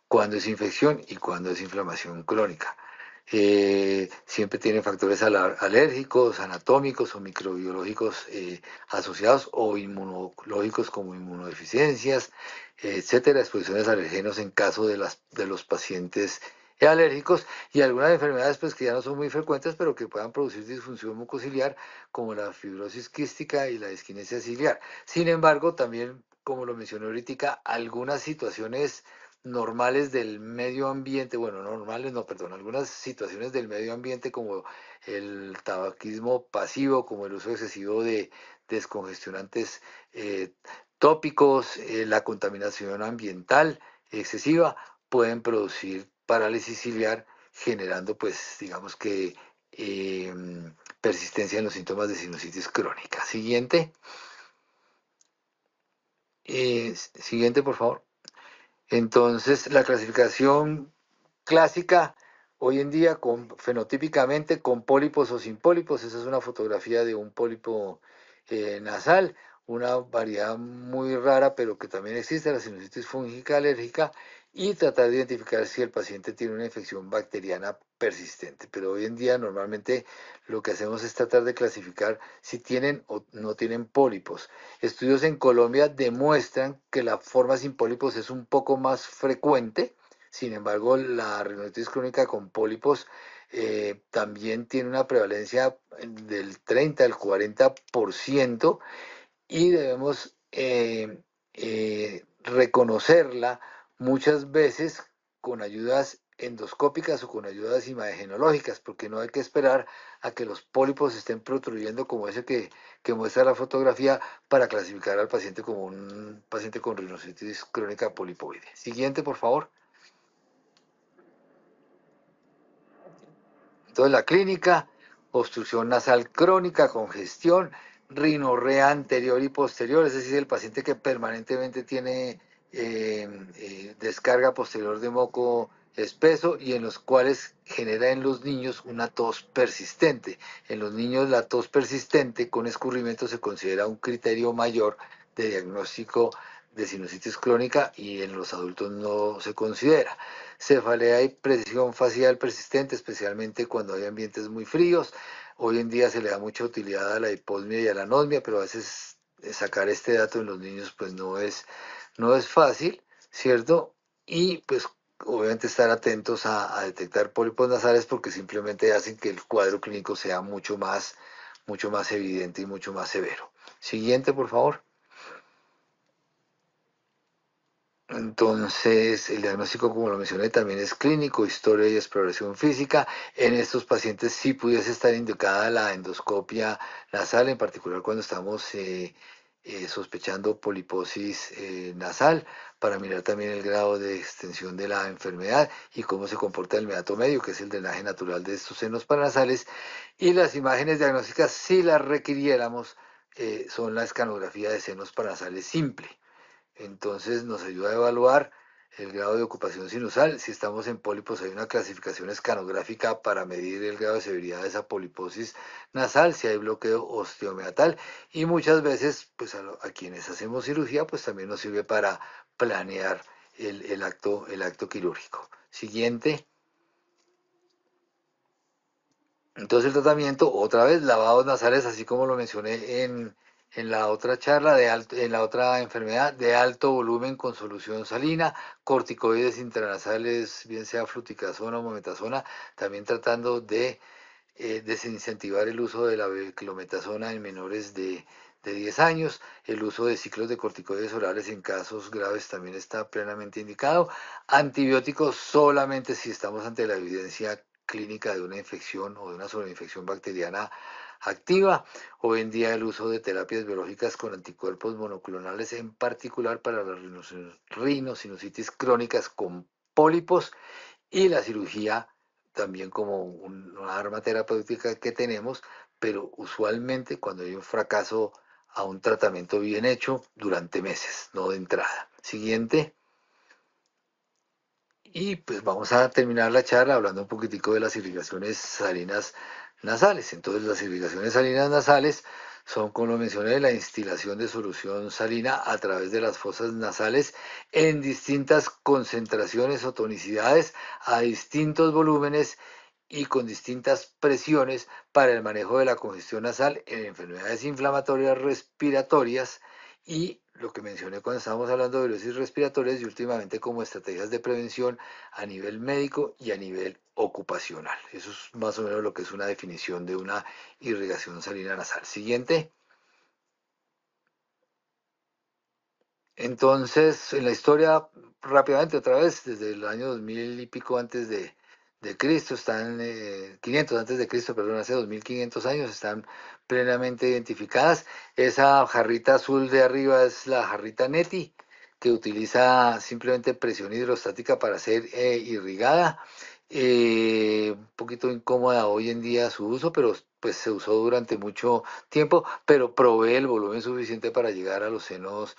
S2: cuándo es infección y cuándo es inflamación crónica. Siempre tiene factores alérgicos, anatómicos o microbiológicos asociados o inmunológicos como inmunodeficiencias, etcétera, exposiciones a alergenos en caso de los pacientes alérgicos y algunas enfermedades pues que ya no son muy frecuentes pero que puedan producir disfunción mucociliar como la fibrosis quística y la disquinesia ciliar. Sin embargo, también como lo mencioné ahorita, algunas situaciones normales del medio ambiente, bueno, normales no, perdón, algunas situaciones del medio ambiente como el tabaquismo pasivo, como el uso excesivo de descongestionantes tópicos, la contaminación ambiental excesiva, pueden producir parálisis ciliar, generando, pues, digamos que persistencia en los síntomas de sinusitis crónica. Siguiente. Siguiente, por favor. Entonces, la clasificación clásica hoy en día fenotípicamente con pólipos o sin pólipos, esa es una fotografía de un pólipo nasal, una variedad muy rara, pero que también existe, la sinusitis fúngica alérgica, y tratar de identificar si el paciente tiene una infección bacteriana persistente. Pero hoy en día normalmente lo que hacemos es tratar de clasificar si tienen o no tienen pólipos. Estudios en Colombia demuestran que la forma sin pólipos es un poco más frecuente. Sin embargo, la rinitis crónica con pólipos también tiene una prevalencia del 30 al 40%, y debemos reconocerla muchas veces con ayudas endoscópicas o con ayudas imagenológicas, porque no hay que esperar a que los pólipos estén protruyendo como ese que muestra la fotografía para clasificar al paciente como un paciente con rinocetis crónica polipoide. Siguiente, por favor. Entonces, la clínica: obstrucción nasal crónica, congestión, rinorrea anterior y posterior, es decir, el paciente que permanentemente tiene descarga posterior de moco espeso, y en los cuales genera en los niños una tos persistente. En los niños la tos persistente con escurrimiento se considera un criterio mayor de diagnóstico de sinusitis crónica, y en los adultos no se considera. Cefalea y presión facial persistente, especialmente cuando hay ambientes muy fríos. Hoy en día se le da mucha utilidad a la hiposmia y a la anosmia, pero a veces sacar este dato en los niños pues no es fácil, ¿cierto? Y pues obviamente estar atentos a detectar pólipos nasales, porque simplemente hacen que el cuadro clínico sea mucho más evidente y mucho más severo. Siguiente, por favor. Entonces, el diagnóstico, como lo mencioné, también es clínico, historia y exploración física. En estos pacientes sí pudiese estar indicada la endoscopia nasal, en particular cuando estamos sospechando poliposis nasal, para mirar también el grado de extensión de la enfermedad y cómo se comporta el meato medio, que es el drenaje natural de estos senos paranasales. Y las imágenes diagnósticas, si las requiriéramos, son la escanografía de senos paranasales simple. Entonces nos ayuda a evaluar el grado de ocupación sinusal. Si estamos en pólipos, hay una clasificación escanográfica para medir el grado de severidad de esa poliposis nasal, si hay bloqueo osteomeatal, y muchas veces pues a quienes hacemos cirugía pues también nos sirve para planear el acto quirúrgico. Siguiente. Entonces el tratamiento, otra vez, lavados nasales, así como lo mencioné en la otra charla, en la otra enfermedad, de alto volumen con solución salina, corticoides intranasales, bien sea fluticasona o mometasona, también tratando de desincentivar el uso de la beclometasona en menores de 10 años. El uso de ciclos de corticoides orales en casos graves también está plenamente indicado. Antibióticos solamente si estamos ante la evidencia clínica de una infección o de una sobreinfección bacteriana activa. Hoy en día el uso de terapias biológicas con anticuerpos monoclonales, en particular para las rinosinusitis crónicas con pólipos, y la cirugía también como una arma terapéutica que tenemos, pero usualmente cuando hay un fracaso a un tratamiento bien hecho durante meses, no de entrada. Siguiente. Y pues vamos a terminar la charla hablando un poquitico de las irrigaciones salinas nasales. Entonces, las irrigaciones salinas nasales son, como lo mencioné, la instilación de solución salina a través de las fosas nasales en distintas concentraciones o tonicidades, a distintos volúmenes y con distintas presiones, para el manejo de la congestión nasal en enfermedades inflamatorias respiratorias, y lo que mencioné cuando estábamos hablando de virosis respiratorias, y últimamente como estrategias de prevención a nivel médico y a nivel ocupacional. Eso es más o menos lo que es una definición de una irrigación salina nasal. Siguiente. Entonces, en la historia, rápidamente otra vez, desde el año 2000 y pico antes de Cristo, están 500 antes de Cristo, perdón, hace 2500 años, están plenamente identificadas. Esa jarrita azul de arriba es la jarrita Neti, que utiliza simplemente presión hidrostática para ser irrigada. Un poquito incómoda hoy en día su uso, pero pues se usó durante mucho tiempo, pero provee el volumen suficiente para llegar a los senos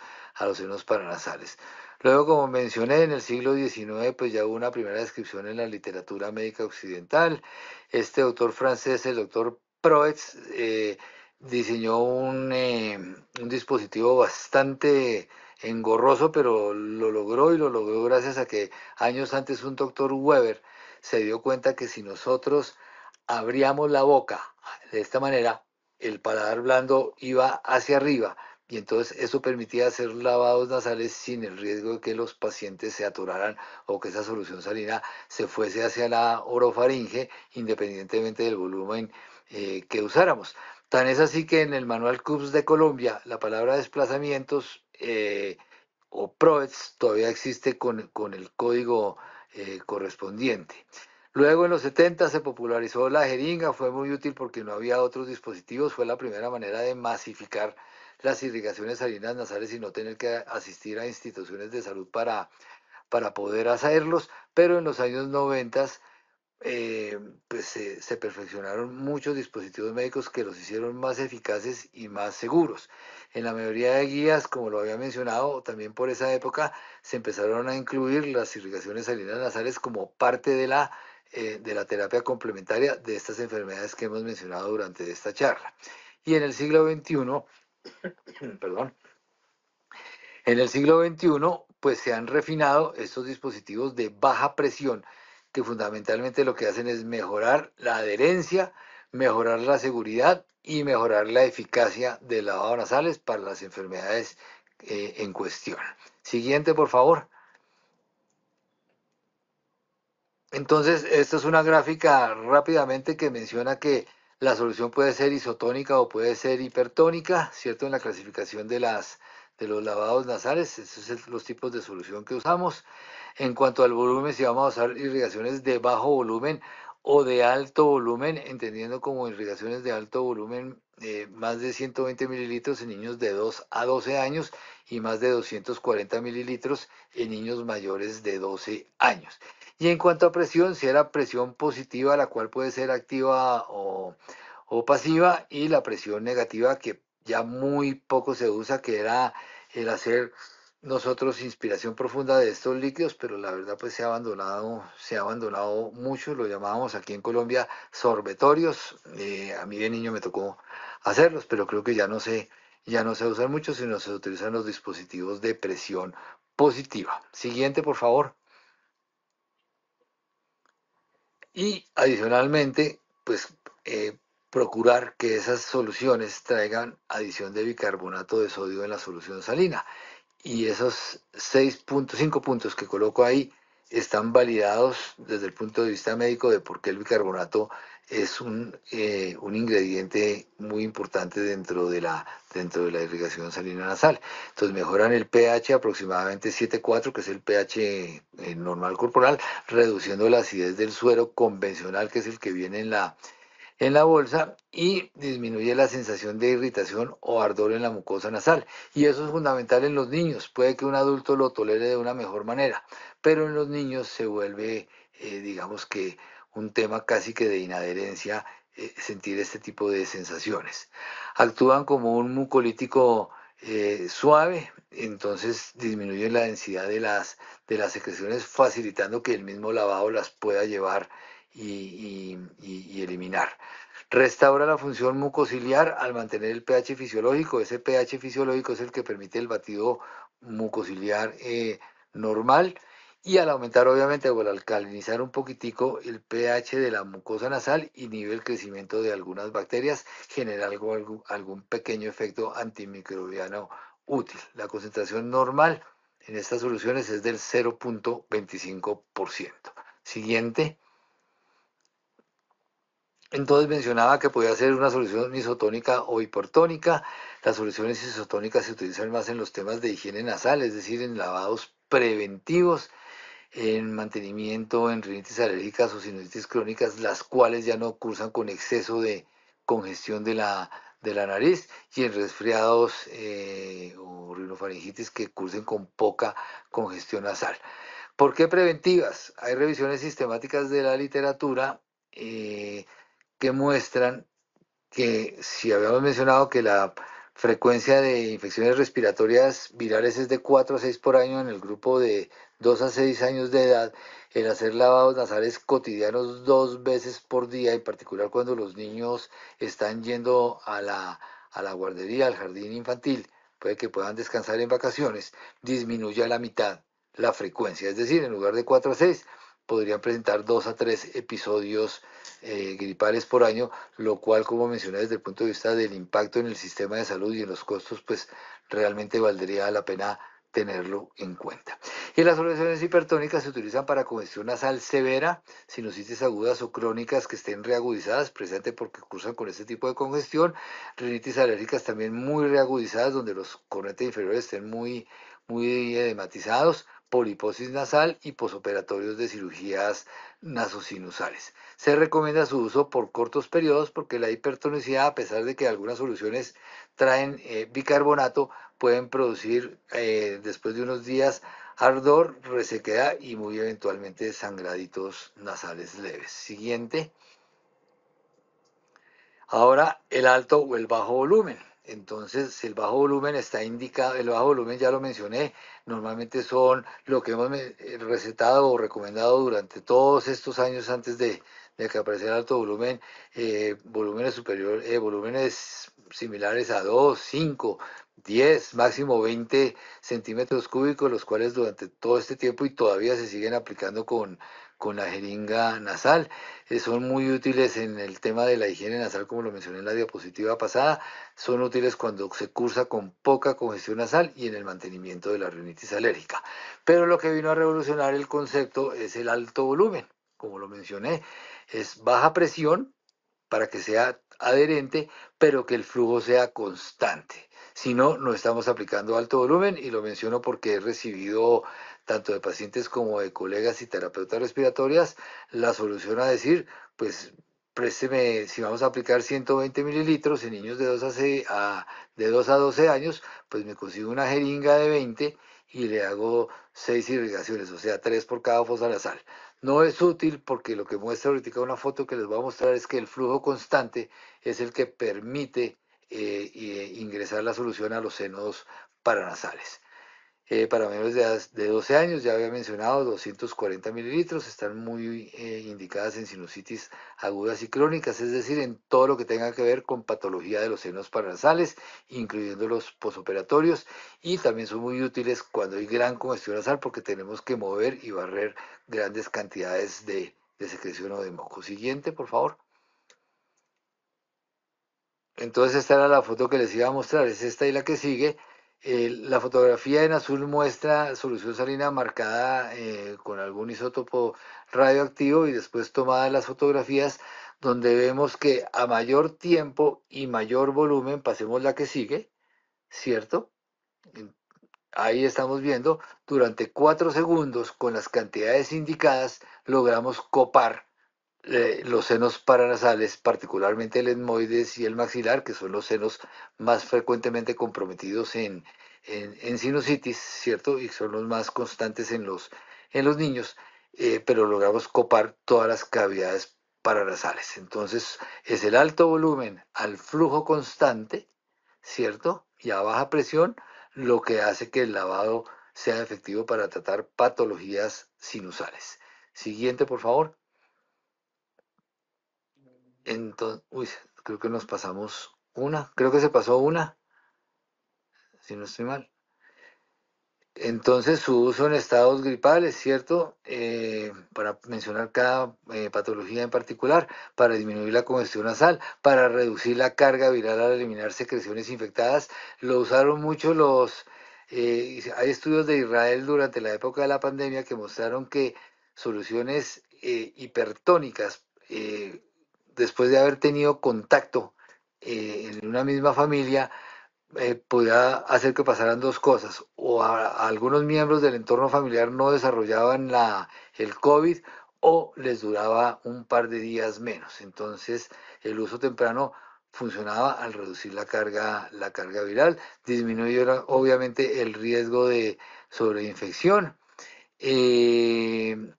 S2: paranasales. Luego, como mencioné, en el siglo XIX pues ya hubo una primera descripción en la literatura médica occidental. Este autor francés, el doctor Proetz, diseñó un dispositivo bastante engorroso, pero lo logró y lo logró gracias a que años antes un doctor Weber se dio cuenta que si nosotros abríamos la boca de esta manera, el paladar blando iba hacia arriba y entonces eso permitía hacer lavados nasales sin el riesgo de que los pacientes se atoraran o que esa solución salina se fuese hacia la orofaringe independientemente del volumen que usáramos. Tan es así que en el manual CUPS de Colombia la palabra desplazamientos o PROETS todavía existe con el código correspondiente. Luego en los 70 se popularizó la jeringa, fue muy útil porque no había otros dispositivos, fue la primera manera de masificar las irrigaciones salinas nasales y no tener que asistir a instituciones de salud para poder hacerlos, pero en los años 90 pues se perfeccionaron muchos dispositivos médicos que los hicieron más eficaces y más seguros. En la mayoría de guías, como lo había mencionado, también por esa época se empezaron a incluir las irrigaciones salinas nasales como parte de la terapia complementaria de estas enfermedades que hemos mencionado durante esta charla. Y en el siglo XXI, perdón, en el siglo XXI, pues se han refinado estos dispositivos de baja presión, que fundamentalmente lo que hacen es mejorar la adherencia, mejorar la seguridad y mejorar la eficacia del lavado nasales para las enfermedades en cuestión. Siguiente, por favor. Entonces, esta es una gráfica rápidamente que menciona que la solución puede ser isotónica o puede ser hipertónica, ¿cierto? En la clasificación de los lavados nasales, esos son los tipos de solución que usamos. En cuanto al volumen, si vamos a usar irrigaciones de bajo volumen o de alto volumen, entendiendo como irrigaciones de alto volumen, más de 120 mililitros en niños de 2 a 12 años y más de 240 mililitros en niños mayores de 12 años. Y en cuanto a presión, si era presión positiva, la cual puede ser activa o pasiva, y la presión negativa, que ya muy poco se usa, que era el hacer nosotros inspiración profunda de estos líquidos, pero la verdad pues se ha abandonado mucho, lo llamábamos aquí en Colombia sorbetorios, a mí de niño me tocó hacerlos, pero creo que ya no se usan mucho, sino se utilizan los dispositivos de presión positiva. Siguiente, por favor. Y adicionalmente, pues procurar que esas soluciones traigan adición de bicarbonato de sodio en la solución salina. Y esos 5 puntos que coloco ahí están validados desde el punto de vista médico de por qué el bicarbonato es un ingrediente muy importante dentro de la irrigación salina nasal. Entonces mejoran el pH aproximadamente 7,4, que es el pH normal corporal, reduciendo la acidez del suero convencional, que es el que viene en la bolsa, y disminuye la sensación de irritación o ardor en la mucosa nasal. Y eso es fundamental en los niños. Puede que un adulto lo tolere de una mejor manera, pero en los niños se vuelve, digamos que, un tema casi que de inadherencia sentir este tipo de sensaciones. Actúan como un mucolítico suave, entonces disminuyen la densidad de las secreciones, facilitando que el mismo lavado las pueda llevar y eliminar. Restaura la función mucociliar al mantener el pH fisiológico. Ese pH fisiológico es el que permite el batido mucociliar normal. Y al aumentar, obviamente, o al alcalinizar un poquitico el pH de la mucosa nasal, inhibe el crecimiento de algunas bacterias, genera algún pequeño efecto antimicrobiano útil. La concentración normal en estas soluciones es del 0,25%. Siguiente. Entonces mencionaba que podía ser una solución isotónica o hipertónica. Las soluciones isotónicas se utilizan más en los temas de higiene nasal, es decir, en lavados preventivos, en mantenimiento en rinitis alérgicas o sinusitis crónicas, las cuales ya no cursan con exceso de congestión de la nariz, y en resfriados o rinofaringitis que cursen con poca congestión nasal. ¿Por qué preventivas? Hay revisiones sistemáticas de la literatura que muestran que si habíamos mencionado que Frecuencia de infecciones respiratorias virales es de 4 a 6 por año en el grupo de 2 a 6 años de edad. El hacer lavados nasales cotidianos 2 veces por día, en particular cuando los niños están yendo a la guardería, al jardín infantil, puede que puedan descansar en vacaciones, disminuye a la mitad la frecuencia. Es decir, en lugar de 4 a 6, podrían presentar 2 a 3 episodios gripales por año, lo cual, como mencioné, desde el punto de vista del impacto en el sistema de salud y en los costos, pues realmente valdría la pena tenerlo en cuenta. Y las soluciones hipertónicas se utilizan para congestión nasal severa, sinusitis agudas o crónicas que estén reagudizadas, precisamente porque cursan con este tipo de congestión, rinitis alérgicas también muy reagudizadas, donde los cornetes inferiores estén muy edematizados, poliposis nasal y posoperatorios de cirugías nasosinusales. Se recomienda su uso por cortos periodos porque la hipertonicidad, a pesar de que algunas soluciones traen bicarbonato, pueden producir después de unos días ardor, resequedad y muy eventualmente sangraditos nasales leves. Siguiente. Ahora el alto o el bajo volumen. Entonces, si el bajo volumen está indicado, el bajo volumen ya lo mencioné, normalmente son lo que hemos recetado o recomendado durante todos estos años antes de que apareciera el alto volumen, volúmenes volúmenes similares a 2, 5, 10, máximo 20 centímetros cúbicos, los cuales durante todo este tiempo y todavía se siguen aplicando con la jeringa nasal. Son muy útiles en el tema de la higiene nasal, como lo mencioné en la diapositiva pasada. Son útiles cuando se cursa con poca congestión nasal y en el mantenimiento de la rinitis alérgica. Pero lo que vino a revolucionar el concepto es el alto volumen. Como lo mencioné, es baja presión para que sea adherente, pero que el flujo sea constante. Si no, no estamos aplicando alto volumen y lo menciono porque he recibido tanto de pacientes como de colegas y terapeutas respiratorias la solución a decir, pues présteme, si vamos a aplicar 120 mililitros en niños de 2 a 12 años, pues me consigo una jeringa de 20 y le hago 6 irrigaciones, o sea, 3 por cada fosa nasal. No es útil porque lo que muestra ahorita una foto que les voy a mostrar es que el flujo constante es el que permite ingresar la solución a los senos paranasales. Para menores de 12 años, ya había mencionado, 240 mililitros, están muy indicadas en sinusitis agudas y crónicas, es decir, en todo lo que tenga que ver con patología de los senos paranasales, incluyendo los posoperatorios, y también son muy útiles cuando hay gran congestión nasal porque tenemos que mover y barrer grandes cantidades de secreción o de moco. Siguiente, por favor. Entonces esta era la foto que les iba a mostrar, es esta y la que sigue. La fotografía en azul muestra solución salina marcada con algún isótopo radioactivo y después tomadas las fotografías donde vemos que a mayor tiempo y mayor volumen, pasemos la que sigue, ¿cierto? Ahí estamos viendo, durante 4 segundos con las cantidades indicadas logramos copar los senos paranasales, particularmente el etmoides y el maxilar, que son los senos más frecuentemente comprometidos en sinusitis, ¿cierto? Y son los más constantes en los niños, pero logramos copar todas las cavidades paranasales. Entonces, es el alto volumen al flujo constante, ¿cierto? Y a baja presión, lo que hace que el lavado sea efectivo para tratar patologías sinusales. Siguiente, por favor. Entonces, uy, creo que nos pasamos una, creo que se pasó una, si no estoy mal. Entonces, su uso en estados gripales, ¿cierto? Para mencionar cada patología en particular, para disminuir la congestión nasal, para reducir la carga viral al eliminar secreciones infectadas. Lo usaron mucho hay estudios de Israel durante la época de la pandemia que mostraron que soluciones hipertónicas, después de haber tenido contacto en una misma familia, podía hacer que pasaran dos cosas, o a algunos miembros del entorno familiar no desarrollaban el COVID o les duraba un par de días menos. Entonces, el uso temprano funcionaba al reducir la carga viral, disminuyó obviamente el riesgo de sobreinfección. Eh,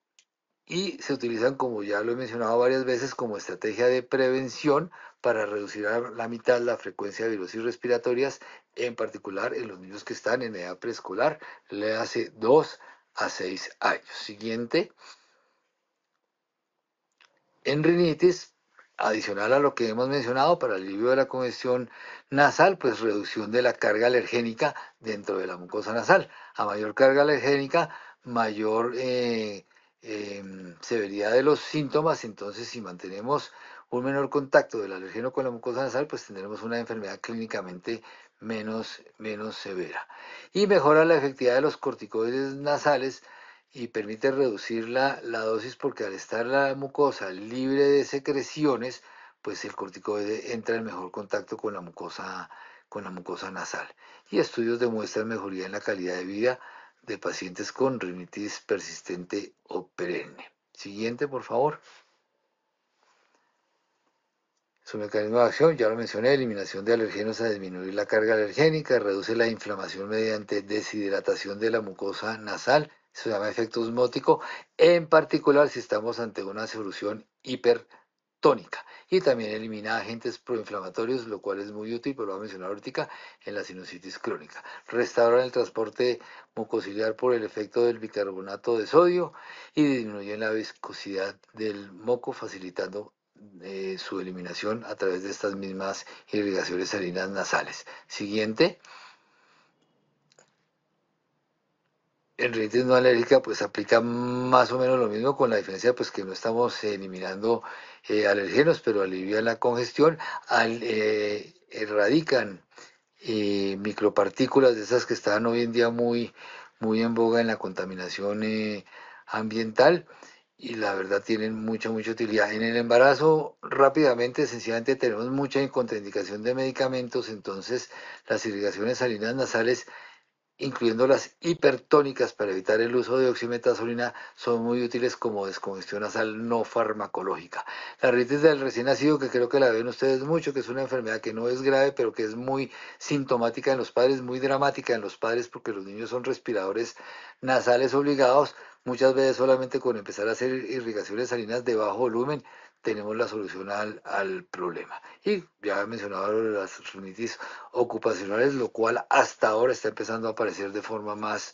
S2: y se utilizan, como ya lo he mencionado varias veces, como estrategia de prevención para reducir a la mitad la frecuencia de virosis respiratorias, en particular en los niños que están en edad preescolar, le hace 2 a 6 años. Siguiente, en rinitis, adicional a lo que hemos mencionado para el alivio de la congestión nasal, pues reducción de la carga alergénica dentro de la mucosa nasal. A mayor carga alergénica, mayor severidad de los síntomas. Entonces, si mantenemos un menor contacto del alergeno con la mucosa nasal, pues tendremos una enfermedad clínicamente menos severa. Y mejora la efectividad de los corticoides nasales y permite reducir la dosis, porque al estar la mucosa libre de secreciones, pues el corticoide entra en mejor contacto con la mucosa nasal. Y estudios demuestran mejoría en la calidad de vida de pacientes con rinitis persistente o perenne. Siguiente, por favor. Su mecanismo de acción, ya lo mencioné: eliminación de alergenos a disminuir la carga alergénica, reduce la inflamación mediante deshidratación de la mucosa nasal, se llama efecto osmótico, en particular si estamos ante una solución hipertónica. Y también elimina agentes proinflamatorios, lo cual es muy útil, pero lo voy a mencionar ahorita, en la sinusitis crónica. Restauran el transporte mucociliar por el efecto del bicarbonato de sodio y disminuyen la viscosidad del moco, facilitando su eliminación a través de estas mismas irrigaciones salinas nasales. Siguiente. En rinitis no alérgica, pues aplica más o menos lo mismo, con la diferencia pues que no estamos eliminando alergenos, pero alivian la congestión, erradican micropartículas de esas que están hoy en día muy en boga en la contaminación ambiental, y la verdad tienen mucha utilidad. En el embarazo, rápidamente, sencillamente tenemos mucha contraindicación de medicamentos, entonces las irrigaciones salinas nasales, incluyendo las hipertónicas para evitar el uso de oximetazolina, son muy útiles como descongestión nasal no farmacológica. La rinitis del recién nacido, que creo que la ven ustedes mucho, que es una enfermedad que no es grave, pero que es muy sintomática en los padres, muy dramática en los padres, porque los niños son respiradores nasales obligados. Muchas veces solamente con empezar a hacer irrigaciones salinas de bajo volumen tenemos la solución al problema. Y ya he mencionado las rinitis ocupacionales, lo cual hasta ahora está empezando a aparecer de forma más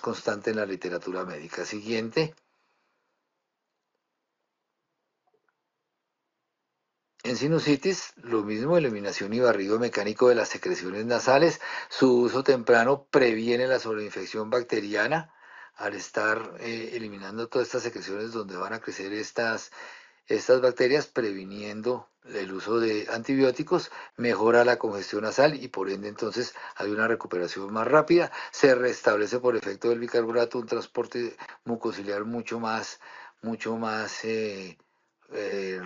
S2: constante en la literatura médica. Siguiente. En sinusitis, lo mismo: eliminación y barrido mecánico de las secreciones nasales. Su uso temprano previene la sobreinfección bacteriana, al estar eliminando todas estas secreciones donde van a crecer estas bacterias, previniendo el uso de antibióticos, mejora la congestión nasal y por ende entonces hay una recuperación más rápida. Se restablece por efecto del bicarbonato un transporte mucociliar mucho más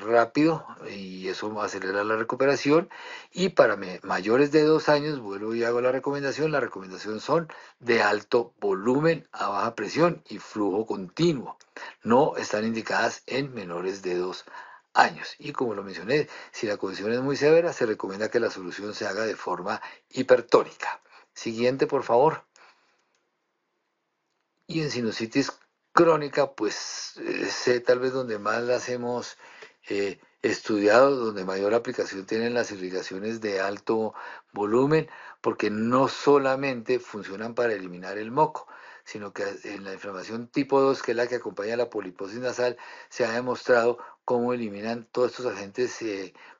S2: rápido, y eso acelera la recuperación. Y para mayores de 2 años, vuelvo y hago la recomendación son de alto volumen, a baja presión y flujo continuo. No están indicadas en menores de 2 años. Y como lo mencioné, si la condición es muy severa, se recomienda que la solución se haga de forma hipertónica. Siguiente, por favor. Y en sinusitis crónica, pues tal vez donde más las hemos estudiado, donde mayor aplicación tienen las irrigaciones de alto volumen, porque no solamente funcionan para eliminar el moco, sino que en la inflamación tipo 2, que es la que acompaña la poliposis nasal, se ha demostrado cómo eliminan todos estos agentes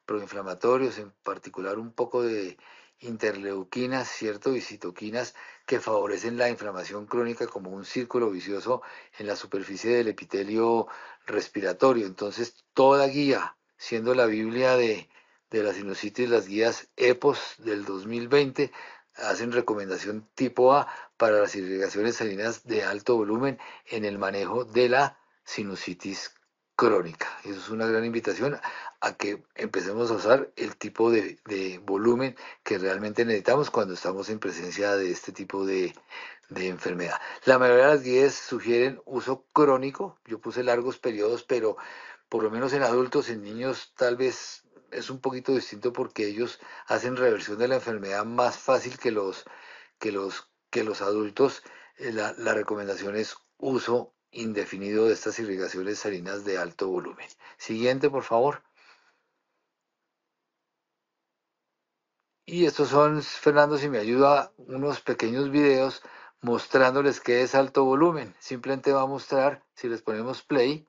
S2: proinflamatorios, en particular un poco de interleuquinas, ¿cierto? Y citoquinas, que favorecen la inflamación crónica como un círculo vicioso en la superficie del epitelio respiratorio. Entonces, toda guía, siendo la Biblia de la sinusitis, las guías EPOS del 2020, hacen recomendación tipo A para las irrigaciones salinas de alto volumen en el manejo de la sinusitis crónica. Eso es una gran invitación a que empecemos a usar el tipo de volumen que realmente necesitamos cuando estamos en presencia de este tipo de enfermedad. La mayoría de las guías sugieren uso crónico. Yo puse largos periodos, pero por lo menos en adultos, en niños tal vez es un poquito distinto, porque ellos hacen reversión de la enfermedad más fácil que los adultos. La recomendación es uso indefinido de estas irrigaciones salinas de alto volumen. Siguiente, por favor. Y estos son, Fernando, si me ayuda, unos pequeños videos mostrándoles qué es alto volumen. Simplemente va a mostrar, si les ponemos play,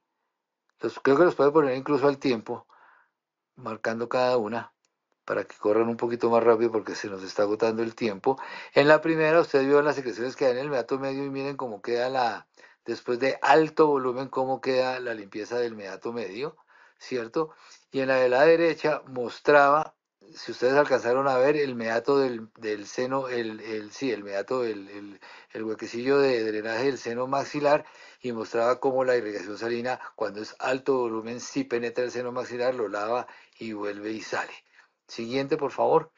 S2: creo que los puede poner incluso al tiempo, marcando cada una, para que corran un poquito más rápido porque se nos está agotando el tiempo. En la primera, ustedes vieron las secreciones que hay en el meato medio y miren cómo queda después de alto volumen, cómo queda la limpieza del meato medio, ¿cierto? Y en la de la derecha mostraba, si ustedes alcanzaron a ver, el meato del seno, sí, el meato, el huequecillo de drenaje del seno maxilar, y mostraba cómo la irrigación salina, cuando es alto volumen, sí penetra el seno maxilar, lo lava y vuelve y sale. Siguiente, por favor.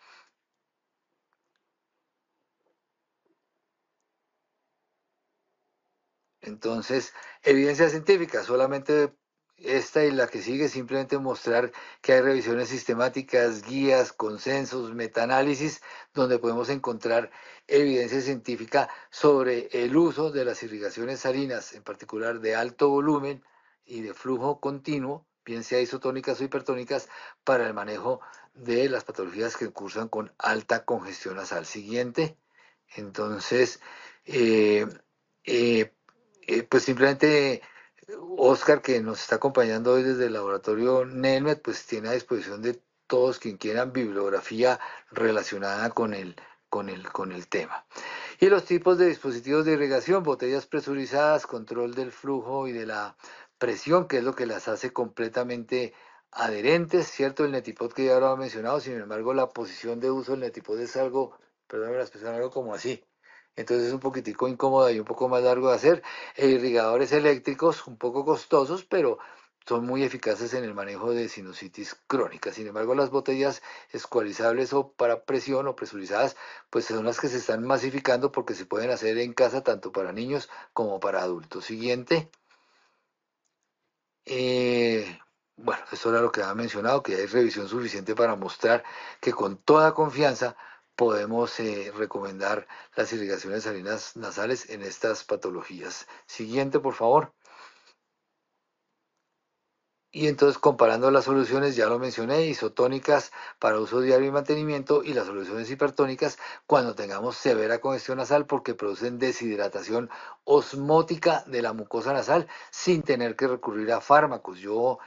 S2: Entonces, evidencia científica, solamente esta y la que sigue, simplemente mostrar que hay revisiones sistemáticas, guías, consensos, metaanálisis, donde podemos encontrar evidencia científica sobre el uso de las irrigaciones salinas, en particular de alto volumen y de flujo continuo, bien sea isotónicas o hipertónicas, para el manejo de las patologías que cursan con alta congestión nasal. Siguiente. Entonces, eh, eh, pues simplemente Oscar, que nos está acompañando hoy desde el laboratorio NELMED, pues tiene a disposición de todos quien quieran bibliografía relacionada con el tema. Y los tipos de dispositivos de irrigación: botellas presurizadas, control del flujo y de la presión, que es lo que las hace completamente adherentes, ¿cierto? El Netipod, que ya lo ha mencionado, sin embargo la posición de uso del Netipod es algo, perdón la expresión, algo como así. Entonces es un poquitico incómoda y un poco más largo de hacer. Irrigadores eléctricos, un poco costosos, pero son muy eficaces en el manejo de sinusitis crónica. Sin embargo, las botellas escualizables o para presión o presurizadas, pues son las que se están masificando porque se pueden hacer en casa tanto para niños como para adultos. Siguiente. Eh, bueno, eso era lo que había mencionado, que hay revisión suficiente para mostrar que con toda confianza podemos recomendar las irrigaciones salinas nasales en estas patologías. Siguiente, por favor. Y entonces, comparando las soluciones, ya lo mencioné, isotónicas para uso diario y mantenimiento, y las soluciones hipertónicas cuando tengamos severa congestión nasal, porque producen deshidratación osmótica de la mucosa nasal sin tener que recurrir a fármacos. Yo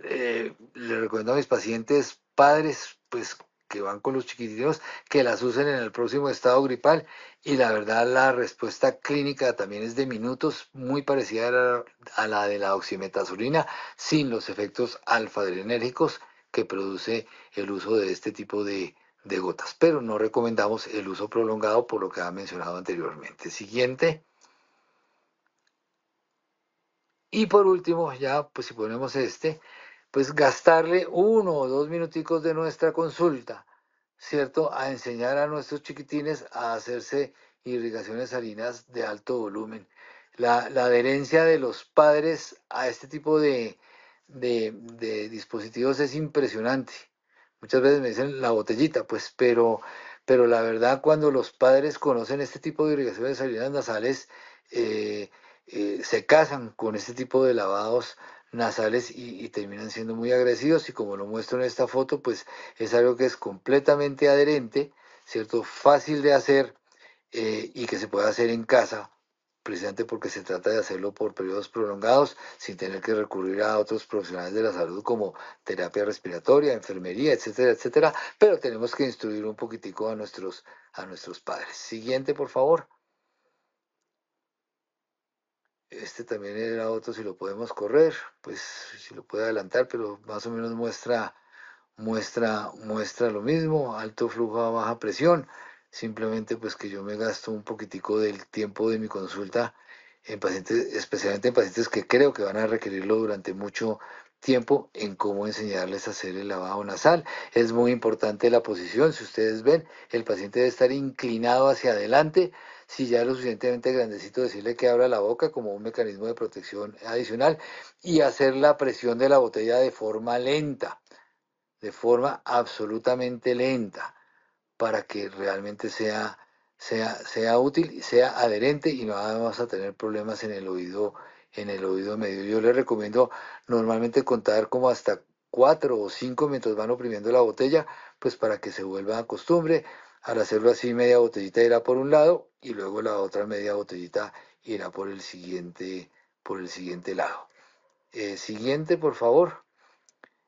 S2: le recomiendo a mis pacientes padres, pues que van con los chiquitinos, que las usen en el próximo estado gripal, y la verdad la respuesta clínica también es de minutos, muy parecida a la de la oximetazolina, sin los efectos alfa-adrenérgicos que produce el uso de este tipo de gotas, pero no recomendamos el uso prolongado por lo que ha mencionado anteriormente. Siguiente. Y por último, ya pues si ponemos pues gastarle 1 o 2 minuticos de nuestra consulta, ¿cierto? A enseñar a nuestros chiquitines a hacerse irrigaciones salinas de alto volumen. La adherencia de los padres a este tipo de dispositivos es impresionante. Muchas veces me dicen la botellita, pues, pero la verdad, cuando los padres conocen este tipo de irrigaciones salinas nasales, eh, se casan con este tipo de lavados nasales y terminan siendo muy agresivos, y como lo muestro en esta foto, pues es algo que es completamente adherente, ¿cierto? Fácil de hacer, y que se puede hacer en casa, precisamente porque se trata de hacerlo por periodos prolongados sin tener que recurrir a otros profesionales de la salud como terapia respiratoria, enfermería, etcétera, etcétera, pero tenemos que instruir un poquitico a nuestros padres. Siguiente, por favor. Este también era otro, si lo podemos correr, pues si lo puede adelantar, pero más o menos muestra lo mismo: alto flujo a baja presión. Simplemente pues que yo me gasto un poquitico del tiempo de mi consulta en pacientes, especialmente en pacientes que creo que van a requerirlo durante mucho tiempo, en cómo enseñarles a hacer el lavado nasal. Es muy importante la posición. Si ustedes ven, el paciente debe estar inclinado hacia adelante. Si ya es lo suficientemente grandecito, decirle que abra la boca como un mecanismo de protección adicional, y hacer la presión de la botella de forma lenta, de forma absolutamente lenta, para que realmente sea útil, sea adherente y no vamos a tener problemas en el oído medio. Yo les recomiendo normalmente contar como hasta 4 o 5 mientras van oprimiendo la botella, pues para que se vuelva a costumbre. Al hacerlo así, media botellita irá por un lado y luego la otra media botellita irá por el siguiente lado. Siguiente, por favor.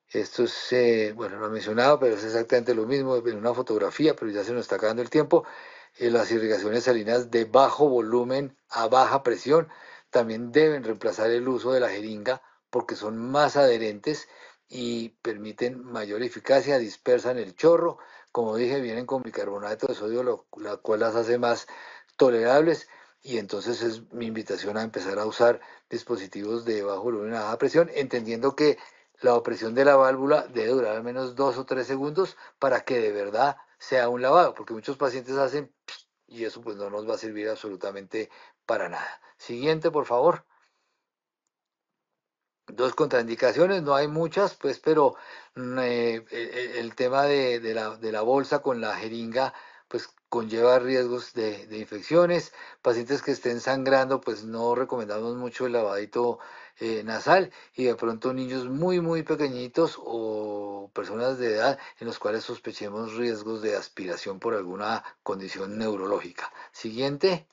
S2: Esto es, bueno, lo he mencionado, pero es exactamente lo mismo en una fotografía, pero ya se nos está acabando el tiempo. Las irrigaciones salinas de bajo volumen a baja presión también deben reemplazar el uso de la jeringa porque son más adherentes y permiten mayor eficacia, dispersan el chorro. Como dije, vienen con bicarbonato de sodio, la cual las hace más tolerables. Y entonces es mi invitación a empezar a usar dispositivos de bajo volumen a baja presión, entendiendo que la opresión de la válvula debe durar al menos 2 o 3 segundos para que de verdad sea un lavado, porque muchos pacientes hacen y eso pues no nos va a servir absolutamente para nada. Siguiente, por favor. Dos contraindicaciones, no hay muchas, pues, pero el tema de la bolsa con la jeringa, pues conlleva riesgos de infecciones. Pacientes que estén sangrando, pues no recomendamos mucho el lavadito nasal y de pronto niños muy, muy pequeñitos o personas de edad en los cuales sospechemos riesgos de aspiración por alguna condición neurológica. Siguiente.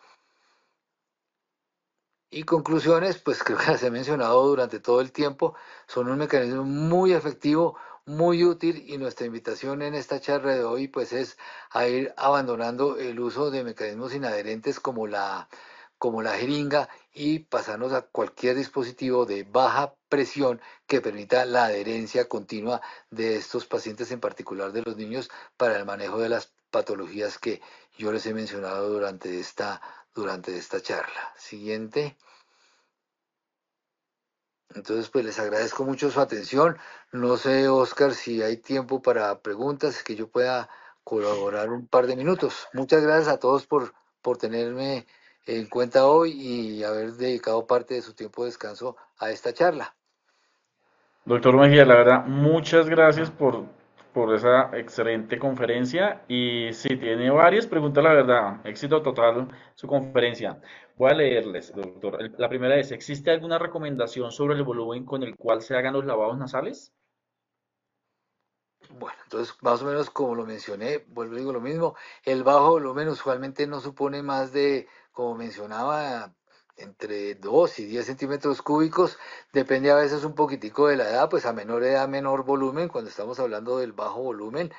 S2: Y conclusiones, pues creo que las he mencionado durante todo el tiempo, son un mecanismo muy efectivo, muy útil y nuestra invitación en esta charla de hoy pues es a ir abandonando el uso de mecanismos inadherentes como la jeringa y pasarnos a cualquier dispositivo de baja presión que permita la adherencia continua de estos pacientes, en particular de los niños, para el manejo de las patologías que yo les he mencionado durante esta charla. Siguiente. Entonces, pues les agradezco mucho su atención. No sé, Oscar, si hay tiempo para preguntas, que yo pueda colaborar un par de minutos. Muchas gracias a todos por tenerme en cuenta hoy y haber dedicado parte de su tiempo de descanso a esta charla.
S1: Doctor Mejía, la verdad, muchas gracias por esa excelente conferencia. Y si tiene varias preguntas, la verdad, éxito total su conferencia. Voy a leerles, doctor. La primera es, ¿existe alguna recomendación sobre el volumen con el cual se hagan los lavados nasales?
S2: Bueno, entonces más o menos como lo mencioné, vuelvo y digo lo mismo, el bajo volumen usualmente no supone más de, como mencionaba, entre 2 y 10 centímetros cúbicos, depende a veces un poquitico de la edad, pues a menor edad menor volumen, cuando estamos hablando del bajo volumen,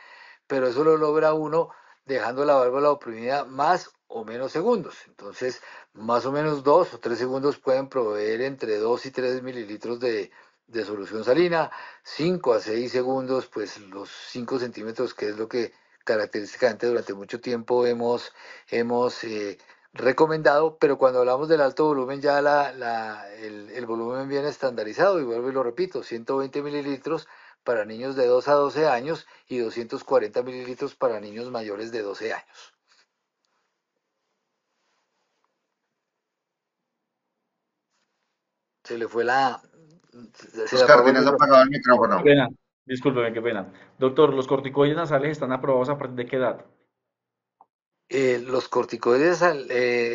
S2: pero eso lo logra uno dejando la válvula oprimida más o menos segundos. Entonces, más o menos 2 o 3 segundos pueden proveer entre 2 y 3 mililitros de solución salina. 5 a 6 segundos, pues los 5 centímetros, que es lo que característicamente durante mucho tiempo hemos recomendado, pero cuando hablamos del alto volumen ya el volumen viene estandarizado y vuelvo y lo repito, 120 mililitros para niños de 2 a 12 años y 240 mililitros para niños mayores de 12 años. Se le fue se le
S3: Oscar,
S2: apagó el
S3: tienes
S2: micrófono.
S3: apagado el
S1: Qué
S3: micrófono.
S1: pena, discúlpeme, qué pena. Doctor, ¿los corticoides nasales están aprobados a partir de qué edad?
S2: Los corticoides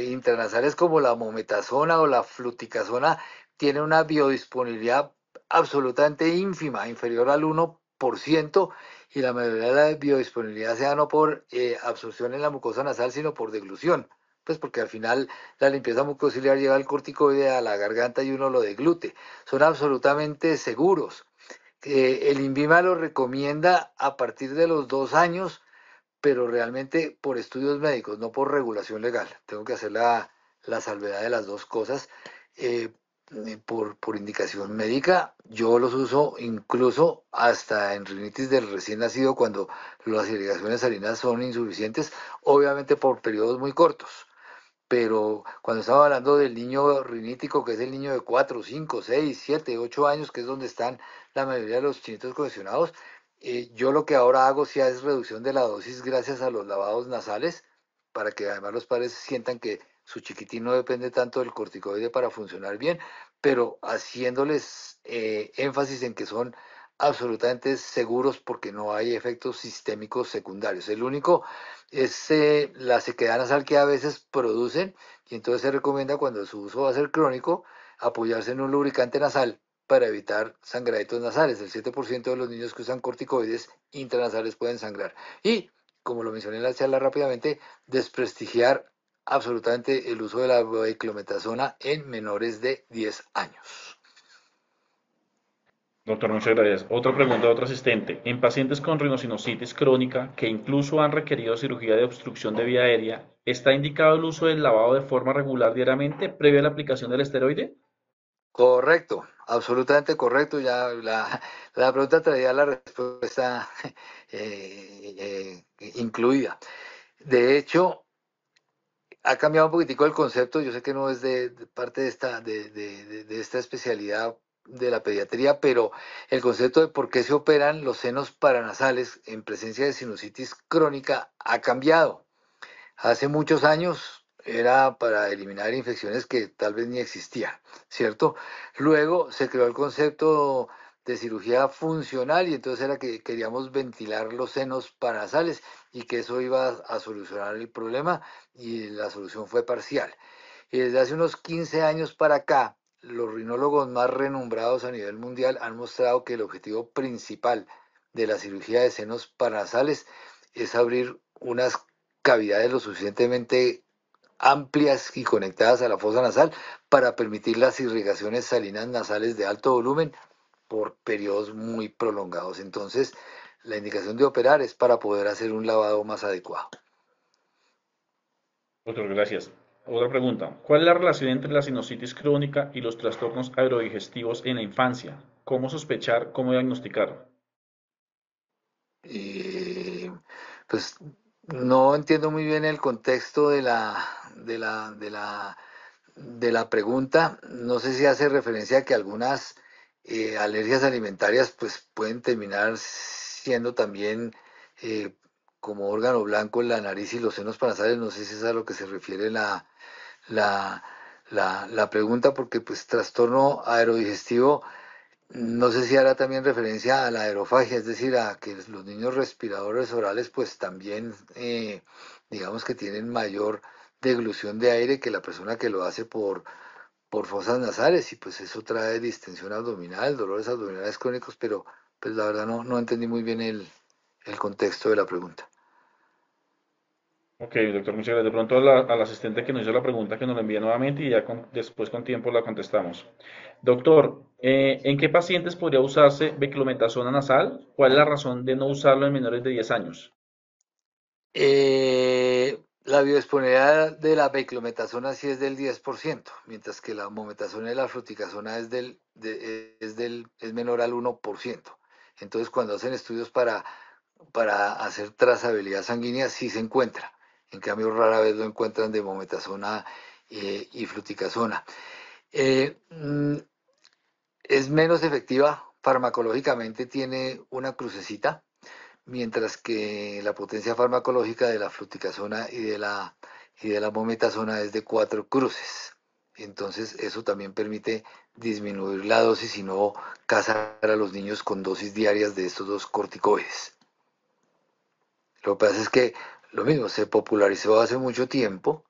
S2: intranasales como la mometasona o la fluticasona tienen una biodisponibilidad absolutamente ínfima, inferior al 1%, y la mayoría de la biodisponibilidad se da no por absorción en la mucosa nasal, sino por deglución. Pues porque al final la limpieza mucociliar lleva el corticoide a la garganta y uno lo deglute. Son absolutamente seguros. El INVIMA lo recomienda a partir de los 2 años, pero realmente por estudios médicos, no por regulación legal. Tengo que hacer la salvedad de las dos cosas. Eh, por indicación médica, yo los uso incluso hasta en rinitis del recién nacido cuando las irrigaciones salinas son insuficientes, obviamente por periodos muy cortos. Pero cuando estaba hablando del niño rinítico, que es el niño de 4, 5, 6, 7, 8 años, que es donde están la mayoría de los chinitos congestionados, yo lo que ahora hago sí es reducción de la dosis gracias a los lavados nasales, para que además los padres sientan que su chiquitín no depende tanto del corticoide para funcionar bien, pero haciéndoles énfasis en que son absolutamente seguros porque no hay efectos sistémicos secundarios. El único es la sequedad nasal que a veces producen, y entonces se recomienda cuando su uso va a ser crónico apoyarse en un lubricante nasal para evitar sangraditos nasales. El 7% de los niños que usan corticoides intranasales pueden sangrar. Y, como lo mencioné en la charla rápidamente, desprestigiar absolutamente el uso de la beclometasona en menores de 10 años.
S1: Doctor, muchas gracias. Otra pregunta de otro asistente. En pacientes con rinocinositis crónica que incluso han requerido cirugía de obstrucción de vía aérea, ¿está indicado el uso del lavado de forma regular diariamente previo a la aplicación del esteroide?
S2: Correcto, absolutamente correcto. Ya la pregunta traía la respuesta incluida. De hecho, ha cambiado un poquitico el concepto. Yo sé que no es de parte de esta especialidad de la pediatría, pero el concepto de por qué se operan los senos paranasales en presencia de sinusitis crónica ha cambiado. Hace muchos años era para eliminar infecciones que tal vez ni existían, ¿cierto? Luego se creó el concepto de cirugía funcional y entonces era que queríamos ventilar los senos paranasales y que eso iba a solucionar el problema y la solución fue parcial. Y desde hace unos 15 años para acá, los rinólogos más renombrados a nivel mundial han mostrado que el objetivo principal de la cirugía de senos paranasales es abrir unas cavidades lo suficientemente amplias y conectadas a la fosa nasal para permitir las irrigaciones salinas nasales de alto volumen por periodos muy prolongados. Entonces, la indicación de operar es para poder hacer un lavado más adecuado.
S1: Doctor, gracias. Otra pregunta. ¿Cuál es la relación entre la sinusitis crónica y los trastornos aerodigestivos en la infancia? ¿Cómo sospechar? ¿Cómo diagnosticar?
S2: Eh, pues no entiendo muy bien el contexto de la pregunta. No sé si hace referencia a que algunas alergias alimentarias pues pueden terminar siendo también eh, como órgano blanco en la nariz y los senos paranasales. No sé si es a lo que se refiere la, la pregunta, porque pues trastorno aerodigestivo no sé si hará también referencia a la aerofagia, es decir, a que los niños respiradores orales pues también digamos que tienen mayor deglución de aire que la persona que lo hace por fosas nasales y pues eso trae distensión abdominal, dolores abdominales crónicos, pero pues la verdad no entendí muy bien el contexto de la pregunta.
S1: Ok, doctor, muchas gracias. De pronto al asistente que nos hizo la pregunta que nos la envíe nuevamente y ya después con tiempo la contestamos. Doctor, ¿en qué pacientes podría usarse beclometasona nasal? ¿Cuál es la razón de no usarlo en menores de 10 años?
S2: La biodisponibilidad de la beclometasona sí es del 10%, mientras que la mometasona y la fluticasona es menor al 1%. Entonces, cuando hacen estudios para hacer trazabilidad sanguínea, sí se encuentra. En cambio, rara vez lo encuentran de mometasona y fluticasona. Eh, mm, es menos efectiva farmacológicamente, tiene una crucecita mientras que la potencia farmacológica de la fluticasona y de la mometasona es de 4 cruces. Entonces eso también permite disminuir la dosis y no casar a los niños con dosis diarias de estos dos corticoides. Lo que pasa es que lo mismo se popularizó hace mucho tiempo,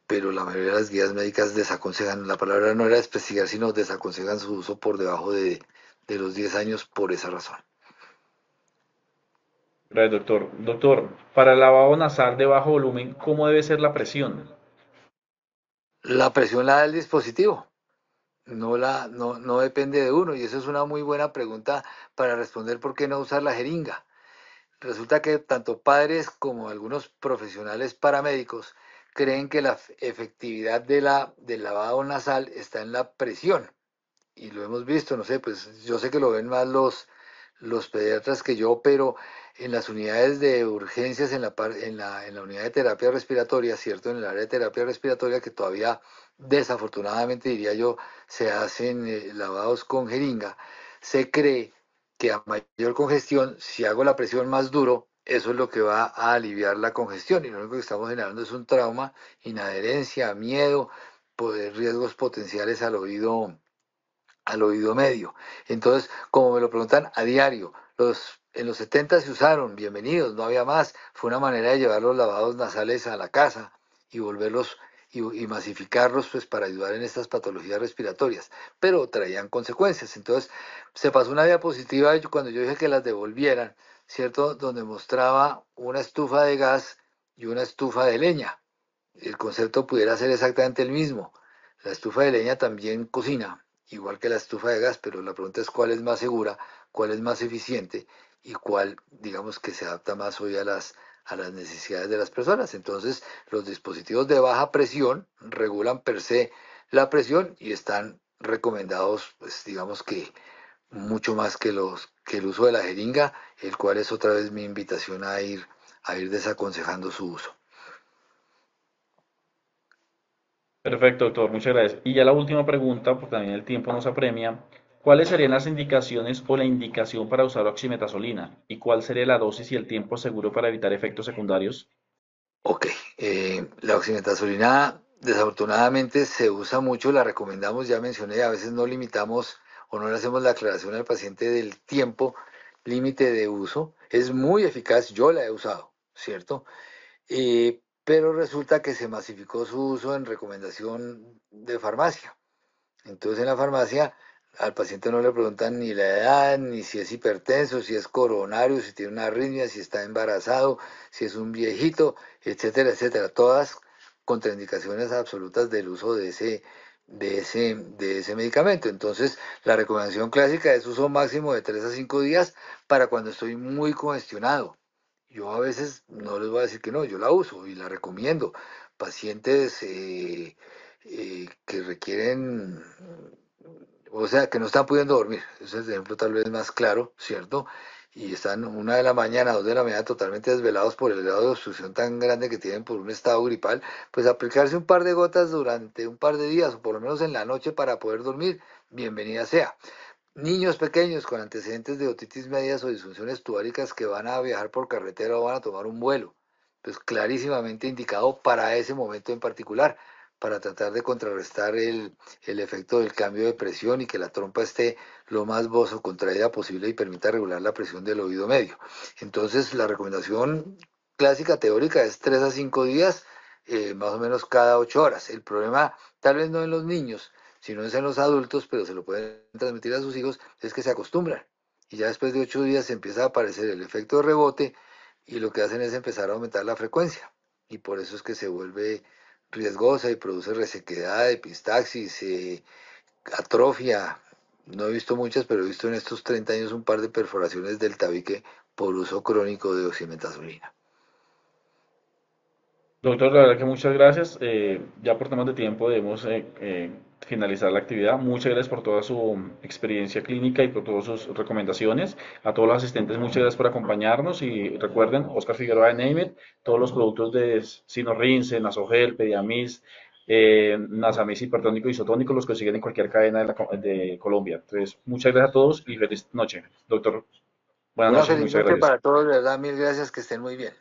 S2: pero la mayoría de las guías médicas desaconsejan, la palabra no era desprestigiar, sino desaconsejan su uso por debajo de los 10 años por esa razón.
S1: Gracias, doctor. Doctor, para el lavado nasal de bajo volumen, ¿cómo debe ser la presión?
S2: La presión la da el dispositivo. No depende de uno y eso es una muy buena pregunta para responder por qué no usar la jeringa. Resulta que tanto padres como algunos profesionales paramédicos creen que la efectividad del lavado nasal está en la presión y lo hemos visto, no sé, pues yo sé que lo ven más los pediatras que yo, pero en las unidades de urgencias, en la unidad de terapia respiratoria, ¿cierto? En el área de terapia respiratoria, que todavía desafortunadamente diría yo, se hacen lavados con jeringa, se cree que a mayor congestión, si hago la presión más duro, eso es lo que va a aliviar la congestión y lo único que estamos generando es un trauma, inadherencia, miedo, riesgos potenciales al oído al oído medio. Entonces, como me lo preguntan a diario, en los 70 se usaron, bienvenidos, no había más. Fue una manera de llevar los lavados nasales a la casa y volverlos y masificarlos pues para ayudar en estas patologías respiratorias, pero traían consecuencias. Entonces, se pasó una diapositiva cuando yo dije que las devolvieran, ¿cierto? Donde mostraba una estufa de gas y una estufa de leña. El concepto pudiera ser exactamente el mismo. La estufa de leña también cocina, igual que la estufa de gas, pero la pregunta es cuál es más segura, cuál es más eficiente y cuál, digamos, que se adapta más hoy a las necesidades de las personas. Entonces, los dispositivos de baja presión regulan per se la presión y están recomendados, pues digamos que mucho más que que el uso de la jeringa, el cual es otra vez mi invitación a ir desaconsejando su uso.
S1: Perfecto, doctor, muchas gracias. Y ya la última pregunta, porque también el tiempo nos apremia. ¿Cuáles serían las indicaciones o la indicación para usar oximetazolina? ¿Y cuál sería la dosis y el tiempo seguro para evitar efectos secundarios?
S2: Ok, la oximetazolina desafortunadamente se usa mucho, la recomendamos, ya mencioné, a veces no limitamos o no le hacemos la aclaración al paciente del tiempo límite de uso. Es muy eficaz, yo la he usado, ¿cierto? Pero resulta que se masificó su uso en recomendación de farmacia. Entonces en la farmacia al paciente no le preguntan ni la edad, ni si es hipertenso, si es coronario, si tiene una arritmia, si está embarazado, si es un viejito, etcétera, etcétera. Todas contraindicaciones absolutas del uso de ese medicamento. Entonces la recomendación clásica es uso máximo de 3 a 5 días para cuando estoy muy congestionado. Yo a veces no les voy a decir que no, yo la uso y la recomiendo. Pacientes que requieren, o sea, que no están pudiendo dormir. Ese es el ejemplo tal vez más claro, ¿cierto? Y están 1 de la mañana, 2 de la mañana totalmente desvelados por el grado de obstrucción tan grande que tienen por un estado gripal, pues aplicarse un par de gotas durante un par de días o por lo menos en la noche para poder dormir, bienvenida sea. Niños pequeños con antecedentes de otitis medias o disfunciones tubáricas que van a viajar por carretera o van a tomar un vuelo, pues clarísimamente indicado para ese momento en particular, para tratar de contrarrestar el efecto del cambio de presión y que la trompa esté lo más contraída posible y permita regular la presión del oído medio. Entonces, la recomendación clásica teórica es 3 a 5 días, más o menos cada 8 horas. El problema, tal vez no en los niños, si no es en los adultos, pero se lo pueden transmitir a sus hijos, es que se acostumbran. Y ya después de 8 días empieza a aparecer el efecto de rebote y lo que hacen es empezar a aumentar la frecuencia. Y por eso es que se vuelve riesgosa y produce resequedad, epistaxis, atrofia. No he visto muchas, pero he visto en estos 30 años un par de perforaciones del tabique por uso crónico de oximetazolina.
S1: Doctor, la verdad que muchas gracias. Ya por temas de tiempo debemos finalizar la actividad. Muchas gracias por toda su experiencia clínica y por todas sus recomendaciones. A todos los asistentes, muchas gracias por acompañarnos. Y recuerden, Oscar Figueroa de Name It, todos los productos de Sinorrinse, Nasogel, Pediamis, Nasamis hipertónico y isotónico los consiguen en cualquier cadena de Colombia. Entonces, muchas gracias a todos y feliz noche. Doctor, buenas
S2: Una
S1: noches y
S2: feliz
S1: muchas
S2: noche
S1: gracias.
S2: para todos, de verdad, mil gracias, que estén muy bien.